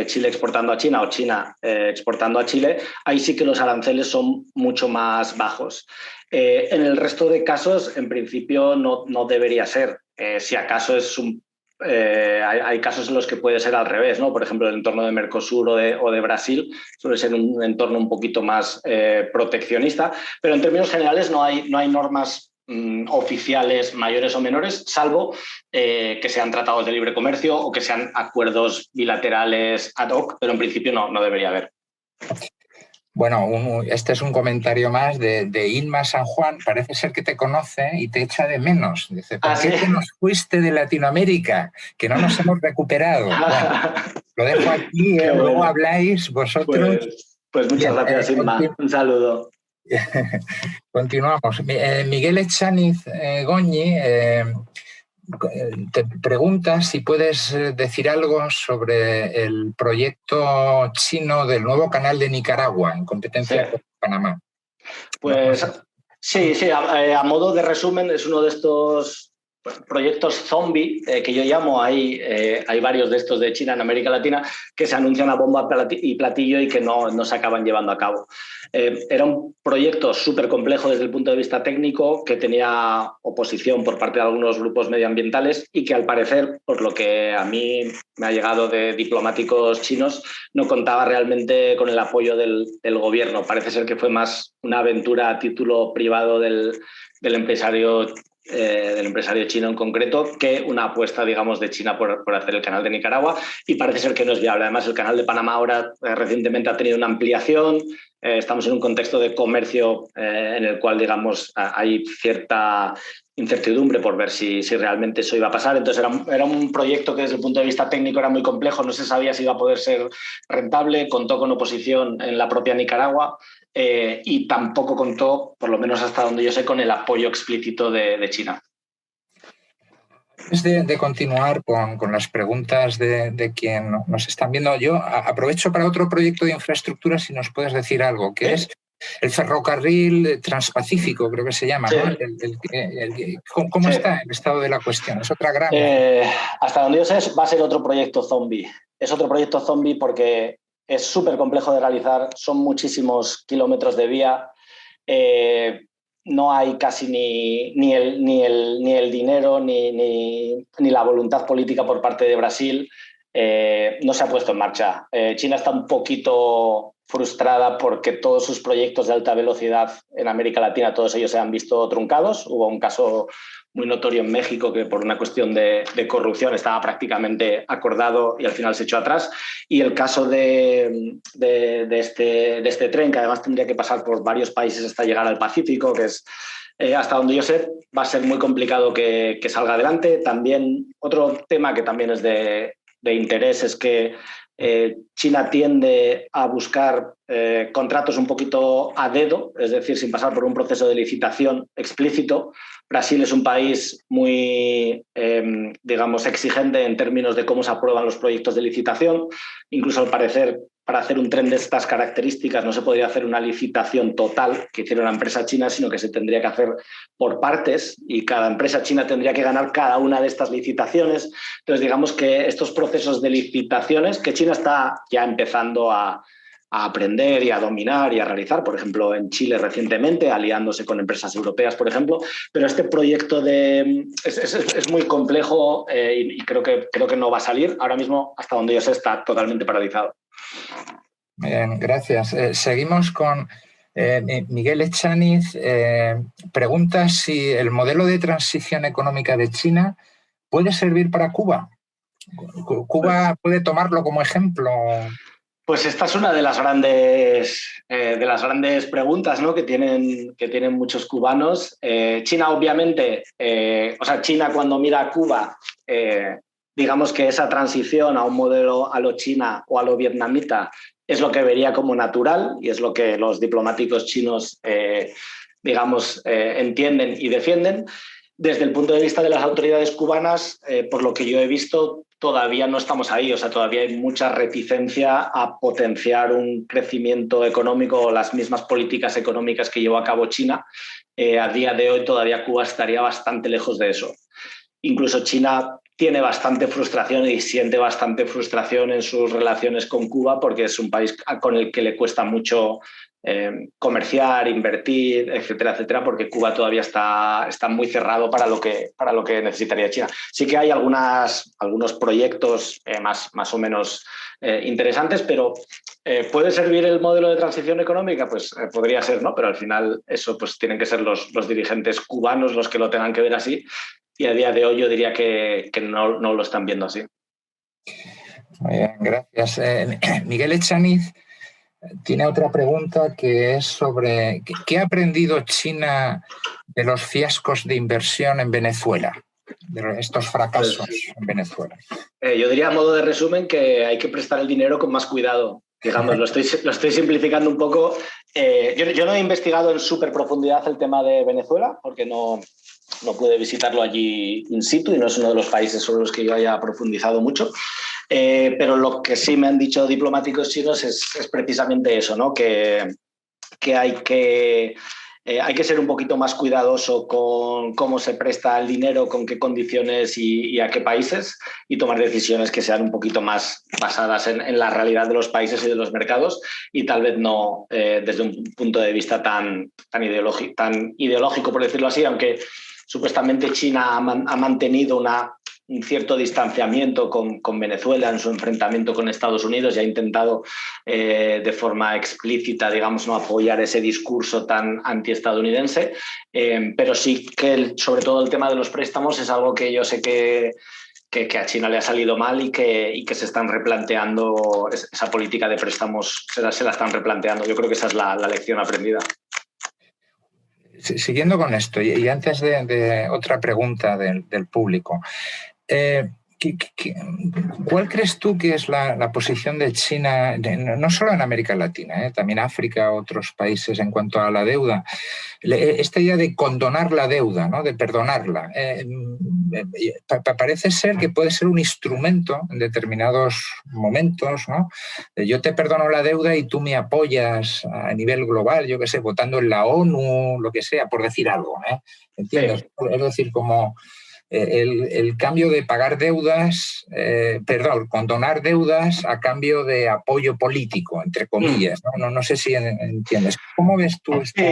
Chile exportando a China o China exportando a Chile, ahí sí que los aranceles son mucho más bajos. En el resto de casos, en principio, no debería ser. Si acaso hay casos en los que puede ser al revés, ¿no? Por ejemplo, el entorno de Mercosur o de Brasil suele ser un entorno un poquito más proteccionista, pero en términos generales no hay normas oficiales mayores o menores, salvo que sean tratados de libre comercio o que sean acuerdos bilaterales ad hoc, pero en principio no debería haber. Bueno, este es un comentario más de Inma San Juan. Parece ser que te conoce y te echa de menos. Dice, ¿por qué te nos fuiste de Latinoamérica? Que no nos hemos recuperado. Bueno, lo dejo aquí, luego habláis vosotros. Pues muchas gracias, Inma. Un saludo. Continuamos. Miguel Echaniz Goñi te pregunta si puedes decir algo sobre el proyecto chino del nuevo canal de Nicaragua en competencia con Panamá. Pues sí, a modo de resumen, es uno de estos proyectos zombie que yo llamo. Hay varios de estos de China en América Latina que se anuncian a bomba y platillo y que no se acaban llevando a cabo. Era un proyecto súper complejo desde el punto de vista técnico, que tenía oposición por parte de algunos grupos medioambientales y que, al parecer, por lo que a mí me ha llegado de diplomáticos chinos, no contaba realmente con el apoyo del gobierno. Parece ser que fue más una aventura a título privado del empresario chino en concreto, que una apuesta, digamos, de China por hacer el canal de Nicaragua, y parece ser que no es viable. Además, el canal de Panamá ahora recientemente ha tenido una ampliación. Estamos en un contexto de comercio en el cual, digamos, hay cierta incertidumbre por ver si realmente eso iba a pasar. Entonces era un proyecto que desde el punto de vista técnico era muy complejo, no se sabía si iba a poder ser rentable, contó con oposición en la propia Nicaragua y tampoco contó, por lo menos hasta donde yo sé, con el apoyo explícito de China. Antes de continuar con las preguntas de quien nos están viendo, yo aprovecho para otro proyecto de infraestructura, si nos puedes decir algo, que es el ferrocarril transpacífico, creo que se llama, ¿no? ¿Cómo está el estado de la cuestión? Es otra gran... Hasta donde yo sé, va a ser otro proyecto zombie. Es otro proyecto zombie porque es súper complejo de realizar, son muchísimos kilómetros de vía, no hay casi ni el dinero ni la voluntad política por parte de Brasil. No se ha puesto en marcha. China está un poquito frustrada porque todos sus proyectos de alta velocidad en América Latina, todos ellos se han visto truncados. Hubo un caso muy notorio en México que, por una cuestión de corrupción, estaba prácticamente acordado y al final se echó atrás. Y el caso de este tren, que además tendría que pasar por varios países hasta llegar al Pacífico, que es, hasta donde yo sé, va a ser muy complicado que salga adelante. También otro tema que también es de interés es que China tiende a buscar contratos un poquito a dedo, es decir, sin pasar por un proceso de licitación explícito. Brasil es un país muy, digamos, exigente en términos de cómo se aprueban los proyectos de licitación. Incluso, al parecer, para hacer un tren de estas características no se podría hacer una licitación total que hiciera una empresa china, sino que se tendría que hacer por partes y cada empresa china tendría que ganar cada una de estas licitaciones. Entonces, digamos que estos procesos de licitaciones, que China está ya empezando a aprender y a dominar y a realizar, por ejemplo, en Chile recientemente, aliándose con empresas europeas, por ejemplo, pero este proyecto es muy complejo y creo que no va a salir. Ahora mismo, hasta donde yo sé, está totalmente paralizado. Bien, gracias. Seguimos con Miguel Echaniz. Pregunta si el modelo de transición económica de China puede servir para Cuba. ¿Cuba puede tomarlo como ejemplo? Pues esta es una de las grandes preguntas, ¿no?, que tienen muchos cubanos. China, obviamente, China, cuando mira a Cuba, digamos que esa transición a un modelo a lo China o a lo vietnamita es lo que vería como natural y es lo que los diplomáticos chinos, entienden y defienden. Desde el punto de vista de las autoridades cubanas, por lo que yo he visto, todavía no estamos ahí, o sea, todavía hay mucha reticencia a potenciar un crecimiento económico o las mismas políticas económicas que llevó a cabo China. A día de hoy todavía Cuba estaría bastante lejos de eso. Incluso China tiene bastante frustración y siente bastante frustración en sus relaciones con Cuba porque es un país con el que le cuesta mucho comerciar, invertir, etcétera, etcétera, porque Cuba todavía está muy cerrado para lo que necesitaría China. Sí que hay algunos proyectos más o menos interesantes, pero ¿puede servir el modelo de transición económica? Pues podría ser, ¿no? Pero al final eso pues tienen que ser los dirigentes cubanos los que lo tengan que ver así. Y a día de hoy yo diría que no lo están viendo así. Muy bien, gracias. Miguel Echaniz tiene otra pregunta que es sobre ¿qué ha aprendido China de los fiascos de inversión en Venezuela? De estos fracasos en Venezuela. Yo diría a modo de resumen que hay que prestar el dinero con más cuidado. Digamos, lo estoy simplificando un poco. Yo no he investigado en súper profundidad el tema de Venezuela porque no pude visitarlo allí in situ y no es uno de los países sobre los que yo haya profundizado mucho. Pero lo que sí me han dicho diplomáticos chinos es precisamente eso, ¿no? Que hay que ser un poquito más cuidadoso con cómo se presta el dinero, con qué condiciones y a qué países, y tomar decisiones que sean un poquito más basadas en la realidad de los países y de los mercados, y tal vez no desde un punto de vista tan ideológico, por decirlo así, aunque supuestamente China ha mantenido un cierto distanciamiento con Venezuela en su enfrentamiento con Estados Unidos y ha intentado de forma explícita, digamos, no apoyar ese discurso tan antiestadounidense, pero sí que sobre todo el tema de los préstamos es algo que yo sé que a China le ha salido mal y que se están replanteando esa política de préstamos, se la están replanteando. Yo creo que esa es la lección aprendida. Siguiendo con esto, y antes de otra pregunta del público, ¿cuál crees tú que es la posición de China, no solo en América Latina, también África, otros países, en cuanto a la deuda? Esta idea de condonar la deuda, ¿no? De perdonarla, parece ser que puede ser un instrumento en determinados momentos, ¿no? Yo te perdono la deuda y tú me apoyas a nivel global, yo qué sé, votando en la ONU, lo que sea, por decir algo, ¿entiendes? Sí. Es decir, como el cambio de pagar deudas, condonar deudas a cambio de apoyo político, entre comillas. No sé si entiendes. ¿Cómo ves tú esto?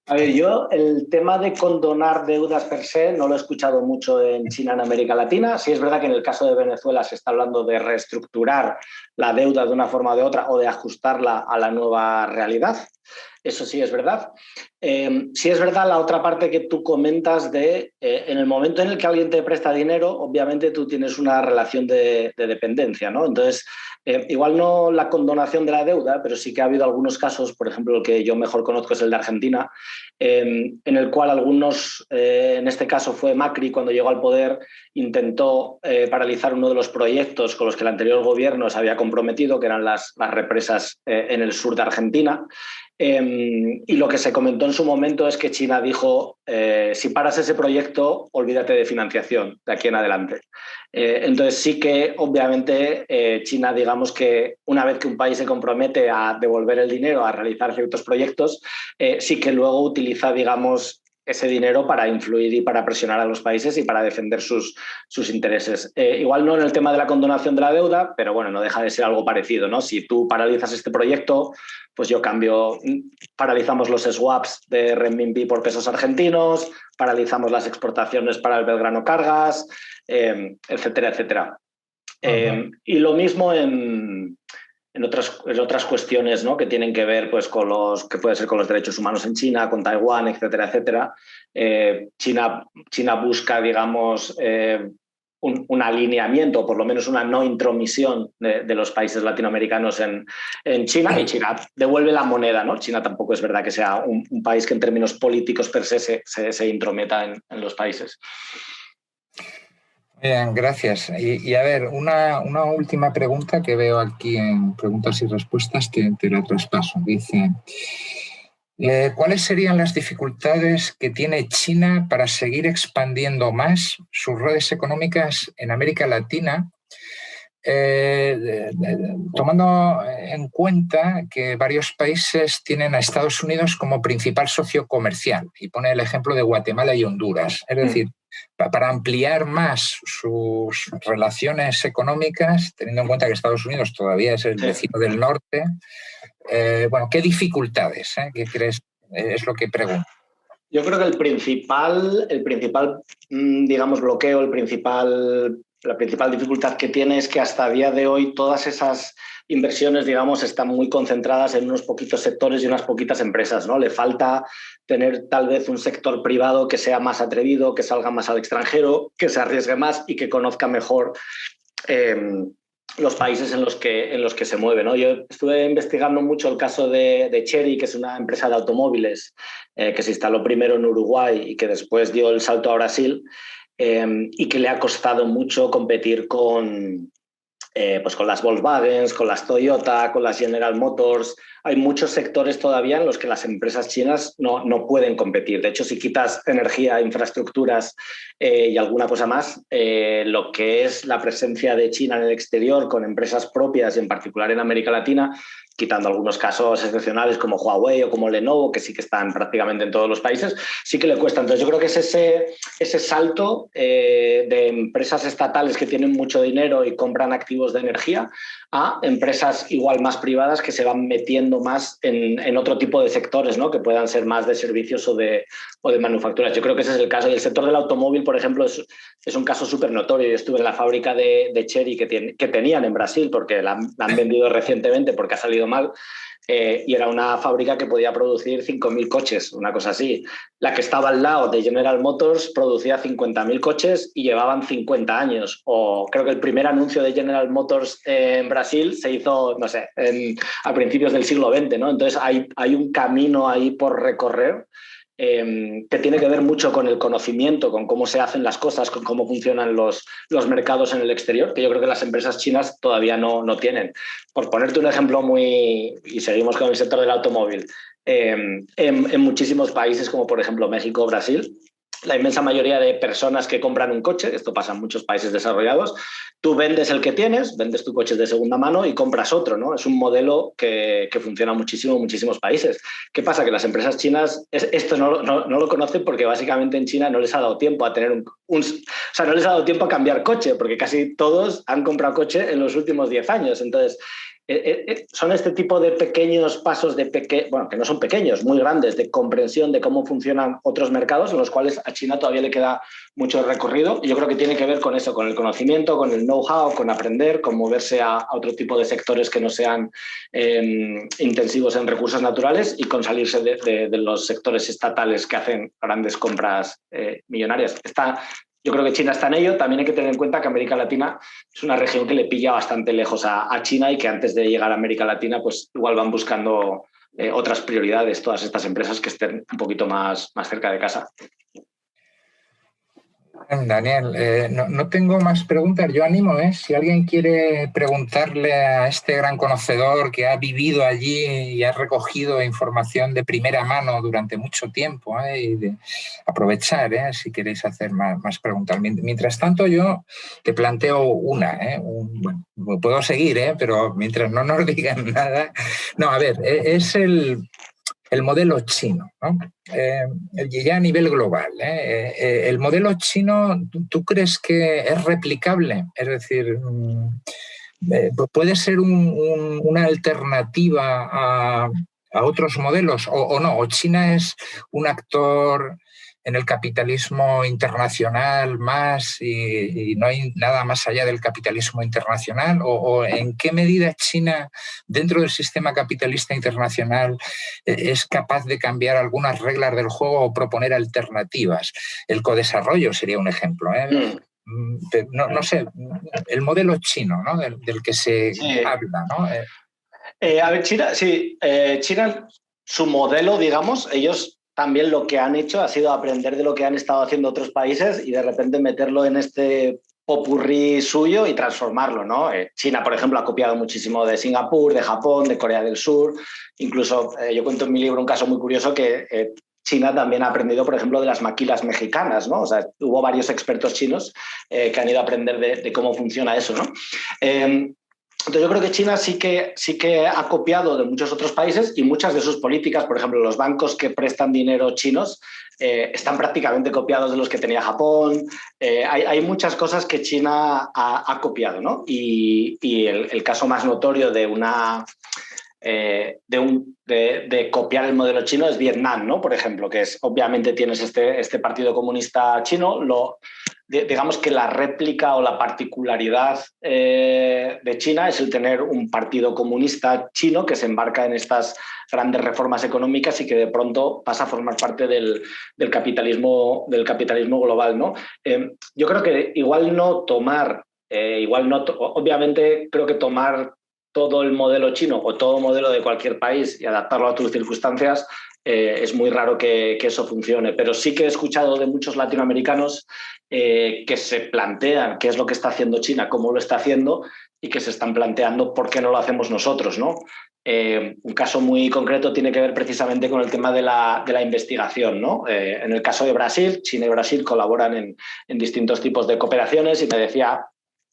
A ver, yo el tema de condonar deudas per se no lo he escuchado mucho en China, en América Latina. Sí es verdad que en el caso de Venezuela se está hablando de reestructurar la deuda de una forma o de otra o de ajustarla a la nueva realidad. Eso sí es verdad. Sí es verdad la otra parte que tú comentas de en el momento en el que alguien te presta dinero, obviamente tú tienes una relación de dependencia, ¿no? Entonces, igual no la condonación de la deuda, pero sí que ha habido algunos casos, por ejemplo, el que yo mejor conozco es el de Argentina, en el cual en este caso fue Macri, cuando llegó al poder, intentó paralizar uno de los proyectos con los que el anterior gobierno se había comprometido, que eran las represas en el sur de Argentina. Y lo que se comentó en su momento es que China dijo, si paras ese proyecto, olvídate de financiación de aquí en adelante. Entonces sí que obviamente China, digamos que una vez que un país se compromete a devolver el dinero, a realizar ciertos proyectos, sí que luego utiliza, digamos, ese dinero para influir y para presionar a los países y para defender sus intereses. Igual no en el tema de la condonación de la deuda, pero bueno, no deja de ser algo parecido, ¿no? Si tú paralizas este proyecto, pues yo paralizamos los swaps de renminbi por pesos argentinos, paralizamos las exportaciones para el Belgrano Cargas, etcétera, etcétera. Y lo mismo en otras cuestiones, ¿no? Que tienen que ver pues, que puede ser con los derechos humanos en China, con Taiwán, etcétera, etcétera. China busca, digamos, un alineamiento, por lo menos una no intromisión de los países latinoamericanos en China, y China devuelve la moneda, ¿no? China tampoco es verdad que sea un país que en términos políticos per se se intrometa en los países. Bien, gracias. Y a ver, una última pregunta que veo aquí en preguntas y respuestas, te la traspaso. Dice, ¿Cuáles serían las dificultades que tiene China para seguir expandiendo más sus redes económicas en América Latina? Tomando en cuenta que varios países tienen a Estados Unidos como principal socio comercial, y pone el ejemplo de Guatemala y Honduras. Es decir, para ampliar más sus relaciones económicas, teniendo en cuenta que Estados Unidos todavía es el vecino del norte, bueno, ¿qué dificultades? ¿Qué crees? Es lo que pregunto. Yo creo que el principal digamos, bloqueo, la principal dificultad que tiene es que hasta el día de hoy todas esas inversiones, digamos, están muy concentradas en unos poquitos sectores y unas poquitas empresas, ¿no? Le falta tener tal vez un sector privado que sea más atrevido, que salga más al extranjero, que se arriesgue más y que conozca mejor los países en los que se mueve, ¿no? Yo estuve investigando mucho el caso de Chery, que es una empresa de automóviles que se instaló primero en Uruguay y que después dio el salto a Brasil, y que le ha costado mucho competir pues con las Volkswagen, con las Toyota, con las General Motors. Hay muchos sectores todavía en los que las empresas chinas no pueden competir. De hecho, si quitas energía, infraestructuras y alguna cosa más, lo que es la presencia de China en el exterior con empresas propias, y en particular en América Latina, quitando algunos casos excepcionales como Huawei o como Lenovo, que sí que están prácticamente en todos los países, sí que le cuesta. Entonces yo creo que es ese salto de empresas estatales que tienen mucho dinero y compran activos de energía a empresas igual más privadas que se van metiendo más en otro tipo de sectores, ¿no? Que puedan ser más de servicios o de manufacturas. Yo creo que ese es el caso. Y el sector del automóvil, por ejemplo, es un caso súper notorio. Yo estuve en la fábrica de Chery que tenían en Brasil, porque la han vendido recientemente porque ha salido mal, y era una fábrica que podía producir 5.000 coches, una cosa así. La que estaba al lado de General Motors producía 50.000 coches y llevaban 50 años. O creo que el primer anuncio de General Motors en Brasil se hizo, no sé, a principios del siglo XX, ¿no? Entonces hay un camino ahí por recorrer que tiene que ver mucho con el conocimiento, con cómo se hacen las cosas, con cómo funcionan los mercados en el exterior, que yo creo que las empresas chinas todavía no tienen. Por ponerte un ejemplo y seguimos con el sector del automóvil, en muchísimos países como por ejemplo México o Brasil, la inmensa mayoría de personas que compran un coche, esto pasa en muchos países desarrollados, tú vendes el que tienes, vendes tu coche de segunda mano y compras otro, ¿no? Es un modelo que funciona muchísimo en muchísimos países. ¿Qué pasa? Que las empresas chinas esto no lo conocen porque básicamente en China no les ha dado tiempo a tener o sea, no les ha dado tiempo a cambiar coche, porque casi todos han comprado coche en los últimos 10 años. Entonces, son este tipo de pequeños pasos bueno, que no son pequeños, muy grandes, de comprensión de cómo funcionan otros mercados en los cuales a China todavía le queda mucho recorrido. Y yo creo que tiene que ver con eso, con el conocimiento, con el know-how, con aprender, con moverse a otro tipo de sectores que no sean intensivos en recursos naturales y con salirse de los sectores estatales que hacen grandes compras millonarias. Yo creo que China está en ello. También hay que tener en cuenta que América Latina es una región que le pilla bastante lejos a China y que antes de llegar a América Latina, pues igual van buscando otras prioridades todas estas empresas que estén un poquito más cerca de casa. Daniel, no tengo más preguntas. Yo animo, si alguien quiere preguntarle a este gran conocedor que ha vivido allí y ha recogido información de primera mano durante mucho tiempo, y de aprovechar, si queréis hacer más preguntas. Mientras tanto, yo te planteo una. Bueno, puedo seguir, pero mientras no nos digan nada. No, a ver, es el modelo chino, ¿no? Ya a nivel global. El modelo chino, ¿tú crees que es replicable? Es decir, ¿puede ser una alternativa a otros modelos o no? ¿O China es un actor en el capitalismo internacional más y no hay nada más allá del capitalismo internacional? ¿O en qué medida China, dentro del sistema capitalista internacional, es capaz de cambiar algunas reglas del juego o proponer alternativas? El codesarrollo sería un ejemplo, No sé, el modelo chino, ¿no? del que se habla, ¿no? A ver, China, sí. China, su modelo, digamos, ellos también lo que han hecho ha sido aprender de lo que han estado haciendo otros países y de repente meterlo en este popurrí suyo y transformarlo, ¿no? China, por ejemplo, ha copiado muchísimo de Singapur, de Japón, de Corea del Sur. Incluso yo cuento en mi libro un caso muy curioso que China también ha aprendido, por ejemplo, de las maquilas mexicanas, ¿no? O sea, hubo varios expertos chinos que han ido a aprender de cómo funciona eso, ¿no? Entonces yo creo que China sí que ha copiado de muchos otros países y muchas de sus políticas, por ejemplo, los bancos que prestan dinero chinos están prácticamente copiados de los que tenía Japón. Hay muchas cosas que China ha copiado, ¿no? Y el caso más notorio de copiar el modelo chino es Vietnam, ¿no? Por ejemplo, que es, obviamente tienes este partido comunista chino, digamos que la réplica o la particularidad de China es el tener un partido comunista chino que se embarca en estas grandes reformas económicas y que de pronto pasa a formar parte del capitalismo global, ¿no? Yo creo que obviamente creo que tomar todo el modelo chino o todo modelo de cualquier país y adaptarlo a tus circunstancias es muy raro que eso funcione, pero sí que he escuchado de muchos latinoamericanos que se plantean qué es lo que está haciendo China, cómo lo está haciendo y que se están planteando por qué no lo hacemos nosotros, ¿no? Un caso muy concreto tiene que ver precisamente con el tema de la investigación, ¿no? En el caso de Brasil, China y Brasil colaboran en distintos tipos de cooperaciones y me decía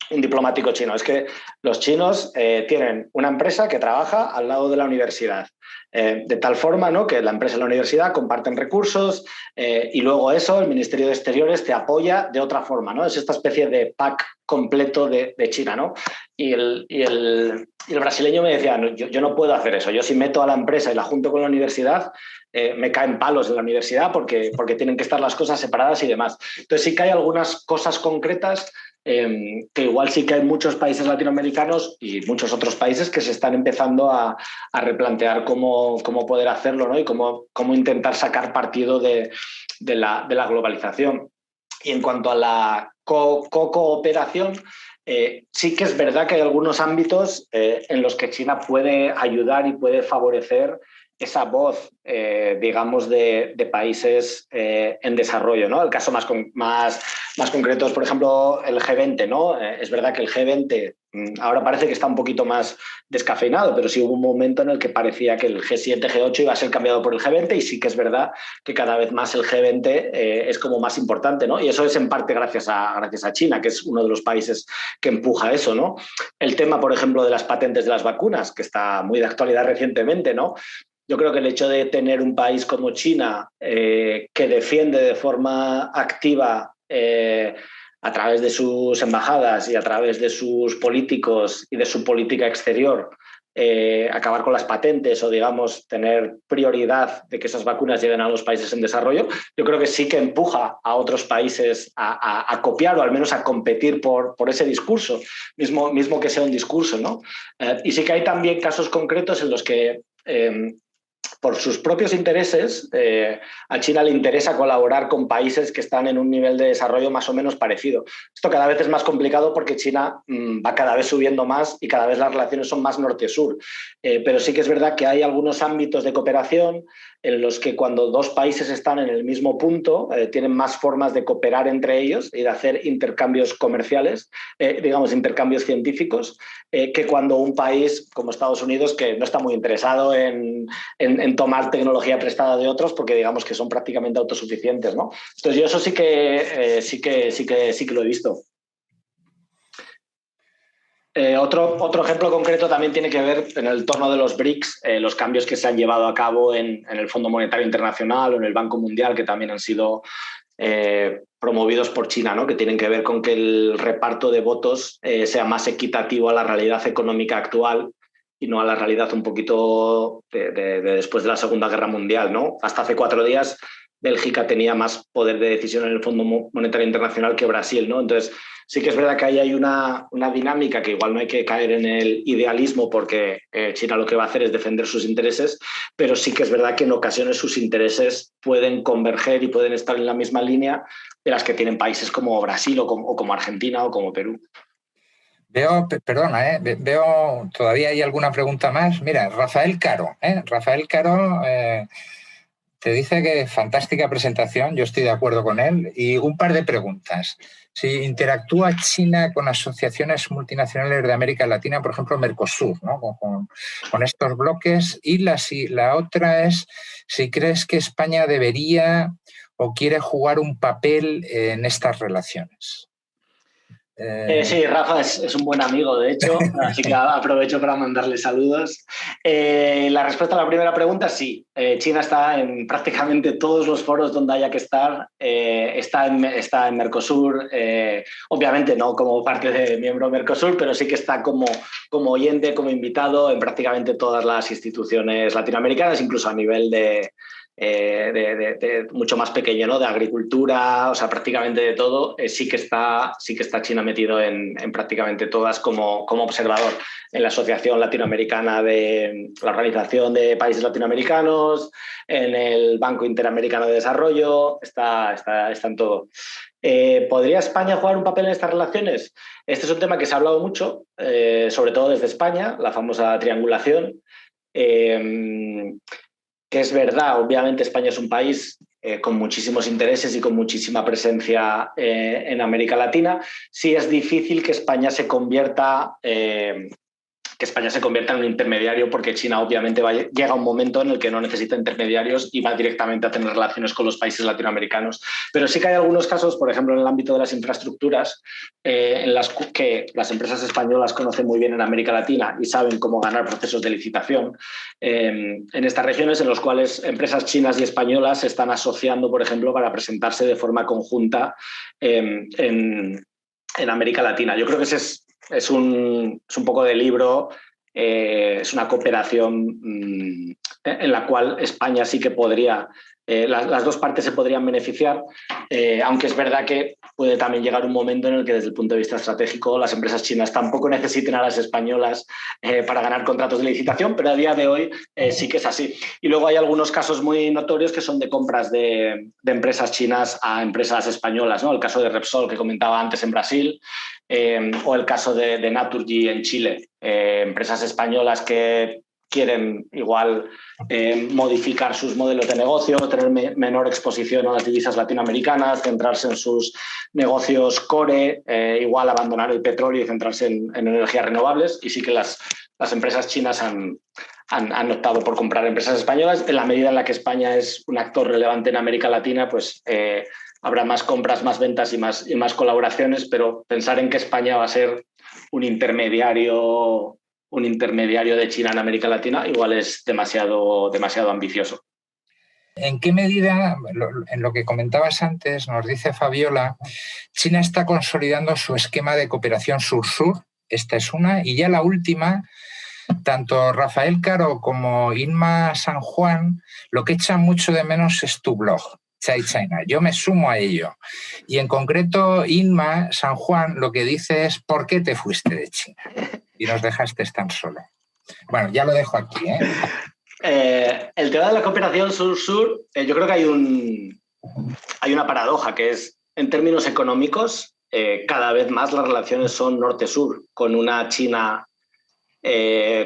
un diplomático chino, es que los chinos tienen una empresa que trabaja al lado de la universidad, de tal forma, ¿no?, que la empresa y la universidad comparten recursos y luego eso el Ministerio de Exteriores te apoya de otra forma, ¿no? Es esta especie de pack completo de China, ¿no? Y el brasileño me decía, no, yo no puedo hacer eso, yo si meto a la empresa y la junto con la universidad, me caen palos en la universidad porque tienen que estar las cosas separadas y demás. Entonces sí que hay algunas cosas concretas que igual sí que hay muchos países latinoamericanos y muchos otros países que se están empezando a replantear cómo poder hacerlo, ¿no? Y cómo intentar sacar partido de la globalización. Y en cuanto a la cooperación, sí que es verdad que hay algunos ámbitos en los que China puede ayudar y puede favorecer esa voz, digamos, de países en desarrollo, ¿no? El caso más concreto es, por ejemplo, el G20, ¿no? Es verdad que el G20 ahora parece que está un poquito más descafeinado, pero sí hubo un momento en el que parecía que el G7, G8 iba a ser cambiado por el G20 y sí que es verdad que cada vez más el G20 es como más importante, ¿no? Y eso es en parte gracias a China, que es uno de los países que empuja eso, ¿no? El tema, por ejemplo, de las patentes de las vacunas, que está muy de actualidad recientemente, ¿no? Yo creo que el hecho de tener un país como China que defiende de forma activa a través de sus embajadas y a través de sus políticos y de su política exterior, acabar con las patentes o, digamos, tener prioridad de que esas vacunas lleguen a los países en desarrollo, yo creo que sí que empuja a otros países a copiar o al menos a competir por ese discurso, mismo que sea un discurso, ¿no? Y sí que hay también casos concretos en los que por sus propios intereses, a China le interesa colaborar con países que están en un nivel de desarrollo más o menos parecido. Esto cada vez es más complicado porque China va cada vez subiendo más y cada vez las relaciones son más norte-sur. Pero sí que es verdad que hay algunos ámbitos de cooperación en los que cuando dos países están en el mismo punto, tienen más formas de cooperar entre ellos y de hacer intercambios comerciales, digamos, intercambios científicos, que cuando un país como Estados Unidos, que no está muy interesado en tomar tecnología prestada de otros porque digamos que son prácticamente autosuficientes, ¿no? Entonces yo eso sí que lo he visto. Otro ejemplo concreto también tiene que ver en el entorno de los BRICS, los cambios que se han llevado a cabo en el Fondo Monetario Internacional o en el Banco Mundial, que también han sido promovidos por China, ¿no? Que tienen que ver con que el reparto de votos sea más equitativo a la realidad económica actual y no a la realidad un poquito de después de la Segunda Guerra Mundial, ¿no? Hasta hace 4 días Bélgica tenía más poder de decisión en el Fondo Monetario Internacional que Brasil, ¿no? Entonces sí que es verdad que ahí hay una dinámica que igual no hay que caer en el idealismo porque China lo que va a hacer es defender sus intereses, pero sí que es verdad que en ocasiones sus intereses pueden converger y pueden estar en la misma línea de las que tienen países como Brasil o como Argentina o como Perú. Veo, todavía hay alguna pregunta más. Mira, Rafael Caro, te dice que fantástica presentación, yo estoy de acuerdo con él, y un par de preguntas. Si interactúa China con asociaciones multinacionales de América Latina, por ejemplo, Mercosur, ¿no? con estos bloques, y la otra es si crees que España debería o quiere jugar un papel en estas relaciones. Sí, Rafa es un buen amigo, de hecho, así que aprovecho para mandarle saludos. La respuesta a la primera pregunta, sí. China está en prácticamente todos los foros donde haya que estar. Está en Mercosur, obviamente no como parte de miembro de Mercosur, pero sí que está como oyente, como invitado en prácticamente todas las instituciones latinoamericanas, incluso a nivel de mucho más pequeño, ¿no? De agricultura, o sea, prácticamente de todo, sí que está China metido en prácticamente todas como observador en la Asociación Latinoamericana de la Organización de Países Latinoamericanos, en el Banco Interamericano de Desarrollo, está en todo. ¿Podría España jugar un papel en estas relaciones? Este es un tema que se ha hablado mucho, sobre todo desde España, la famosa triangulación. Que es verdad, obviamente España es un país con muchísimos intereses y con muchísima presencia en América Latina. Sí es difícil que España se convierta en un intermediario, porque China obviamente llega un momento en el que no necesita intermediarios y va directamente a tener relaciones con los países latinoamericanos. Pero sí que hay algunos casos, por ejemplo, en el ámbito de las infraestructuras, en las que las empresas españolas conocen muy bien en América Latina y saben cómo ganar procesos de licitación en estas regiones, en los cuales empresas chinas y españolas se están asociando, por ejemplo, para presentarse de forma conjunta en América Latina. Yo creo que ese es un poco de libro, es una cooperación en la cual España sí que podría, las dos partes se podrían beneficiar, aunque es verdad que puede también llegar un momento en el que desde el punto de vista estratégico las empresas chinas tampoco necesiten a las españolas para ganar contratos de licitación, pero a día de hoy sí que es así. Y luego hay algunos casos muy notorios que son de compras de empresas chinas a empresas españolas, ¿no? El caso de Repsol, que comentaba antes, en Brasil, o el caso de Naturgy en Chile, empresas españolas que quieren igual modificar sus modelos de negocio, tener menor exposición a las divisas latinoamericanas, centrarse en sus negocios core, igual abandonar el petróleo y centrarse en energías renovables. Y sí que las empresas chinas han optado por comprar empresas españolas. En la medida en la que España es un actor relevante en América Latina, pues habrá más compras, más ventas y más colaboraciones, pero pensar en que España va a ser un intermediario de China en América Latina igual es demasiado ambicioso. ¿En qué medida, en lo que comentabas antes, nos dice Fabiola, China está consolidando su esquema de cooperación sur-sur? Esta es una. Y ya la última, tanto Rafael Caro como Inma San Juan, lo que echan mucho de menos es tu blog, Chai China. Yo me sumo a ello. Y en concreto, Inma San Juan lo que dice es: ¿por qué te fuiste de China y nos dejaste tan solo? Bueno, ya lo dejo aquí, ¿eh? El tema de la cooperación sur-sur, yo creo que hay una paradoja, que es, en términos económicos, cada vez más las relaciones son norte-sur, con una China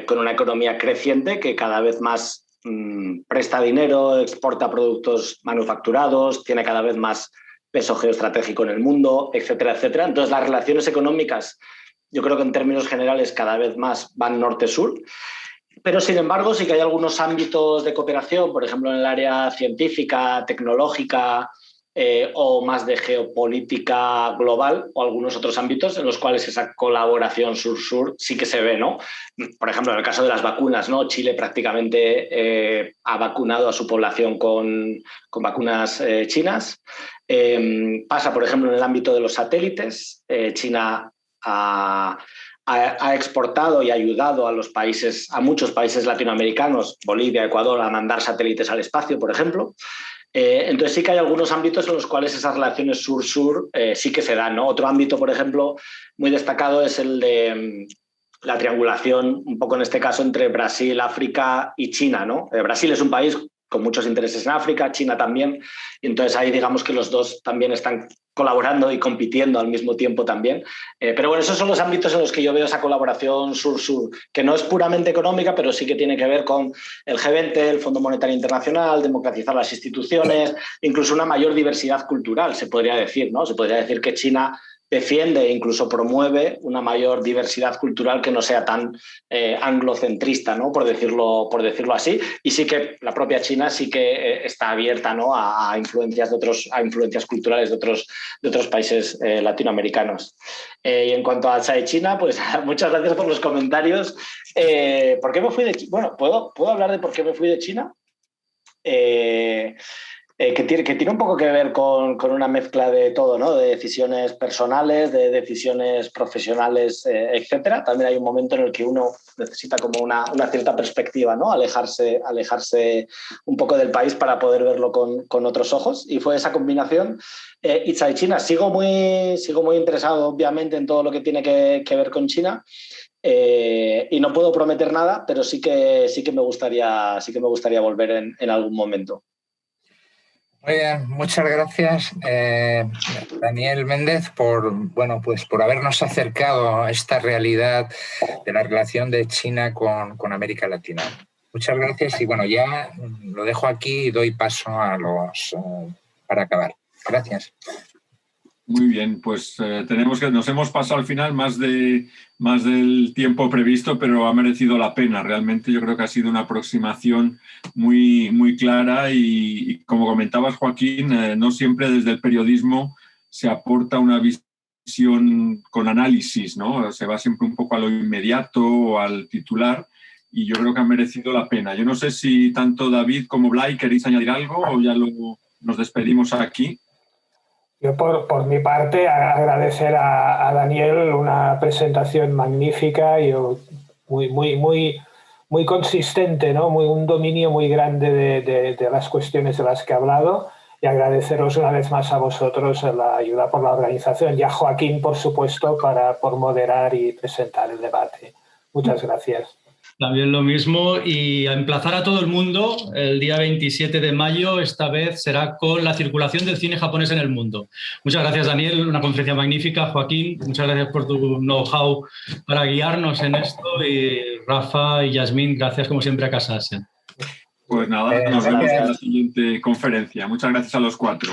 con una economía creciente que cada vez más presta dinero, exporta productos manufacturados, tiene cada vez más peso geoestratégico en el mundo, etcétera, etcétera. Entonces, las relaciones económicas, yo creo que en términos generales cada vez más van norte-sur. Pero, sin embargo, sí que hay algunos ámbitos de cooperación, por ejemplo, en el área científica, tecnológica o más de geopolítica global, o algunos otros ámbitos en los cuales esa colaboración sur-sur sí que se ve, ¿no? Por ejemplo, en el caso de las vacunas, ¿no? Chile prácticamente ha vacunado a su población con vacunas chinas. Pasa, por ejemplo, en el ámbito de los satélites. China ha exportado y ayudado a muchos países latinoamericanos, Bolivia, Ecuador, a mandar satélites al espacio, por ejemplo. Entonces sí que hay algunos ámbitos en los cuales esas relaciones sur-sur sí que se dan, ¿no? Otro ámbito, por ejemplo, muy destacado es el de la triangulación, un poco en este caso, entre Brasil, África y China, ¿no? Brasil es un país con muchos intereses en África, China también, y entonces ahí digamos que los dos también están colaborando y compitiendo al mismo tiempo también. Pero bueno, esos son los ámbitos en los que yo veo esa colaboración sur-sur, que no es puramente económica, pero sí que tiene que ver con el G20, el Fondo Monetario Internacional, democratizar las instituciones, incluso una mayor diversidad cultural, se podría decir, ¿no? Se podría decir que China defiende e incluso promueve una mayor diversidad cultural que no sea tan anglocentrista, ¿no? por decirlo así. Y sí que la propia China sí que está abierta, ¿no? a influencias culturales de otros países latinoamericanos. Y en cuanto a Chai China, pues muchas gracias por los comentarios. ¿Por qué me fui de China? Bueno, ¿puedo hablar de por qué me fui de China? Que tiene un poco que ver con una mezcla de todo, ¿no? De decisiones personales, de decisiones profesionales, etcétera. También hay un momento en el que uno necesita como una cierta perspectiva, ¿no? Alejarse un poco del país para poder verlo con otros ojos. Y fue esa combinación. Y China, sigo muy interesado, obviamente, en todo lo que tiene que ver con China. Y no puedo prometer nada, pero sí que me gustaría volver en algún momento. Muy bien, muchas gracias, Daniel Méndez, por habernos acercado a esta realidad de la relación de China con América Latina. Muchas gracias y bueno, ya lo dejo aquí y doy paso a para acabar. Gracias. Muy bien, pues nos hemos pasado al final más del tiempo previsto, pero ha merecido la pena. Realmente yo creo que ha sido una aproximación muy clara y como comentabas, Joaquín, no siempre desde el periodismo se aporta una visión con análisis, ¿no? Se va siempre un poco a lo inmediato o al titular y yo creo que ha merecido la pena. Yo no sé si tanto David como Blay queréis añadir algo o ya nos despedimos aquí. Yo, por mi parte, agradecer a Daniel una presentación magnífica y muy consistente, ¿no? Un dominio muy grande de las cuestiones de las que ha hablado y agradeceros una vez más a vosotros la ayuda por la organización y a Joaquín, por supuesto, por moderar y presentar el debate. Muchas gracias. También lo mismo y a emplazar a todo el mundo el día 27 de mayo, esta vez será con la circulación del cine japonés en el mundo. Muchas gracias, Daniel, una conferencia magnífica. Joaquín, muchas gracias por tu know-how para guiarnos en esto y Rafa y Yasmín, gracias como siempre a Casa Asia. Pues nada, nos vemos en la siguiente conferencia. Muchas gracias a los cuatro.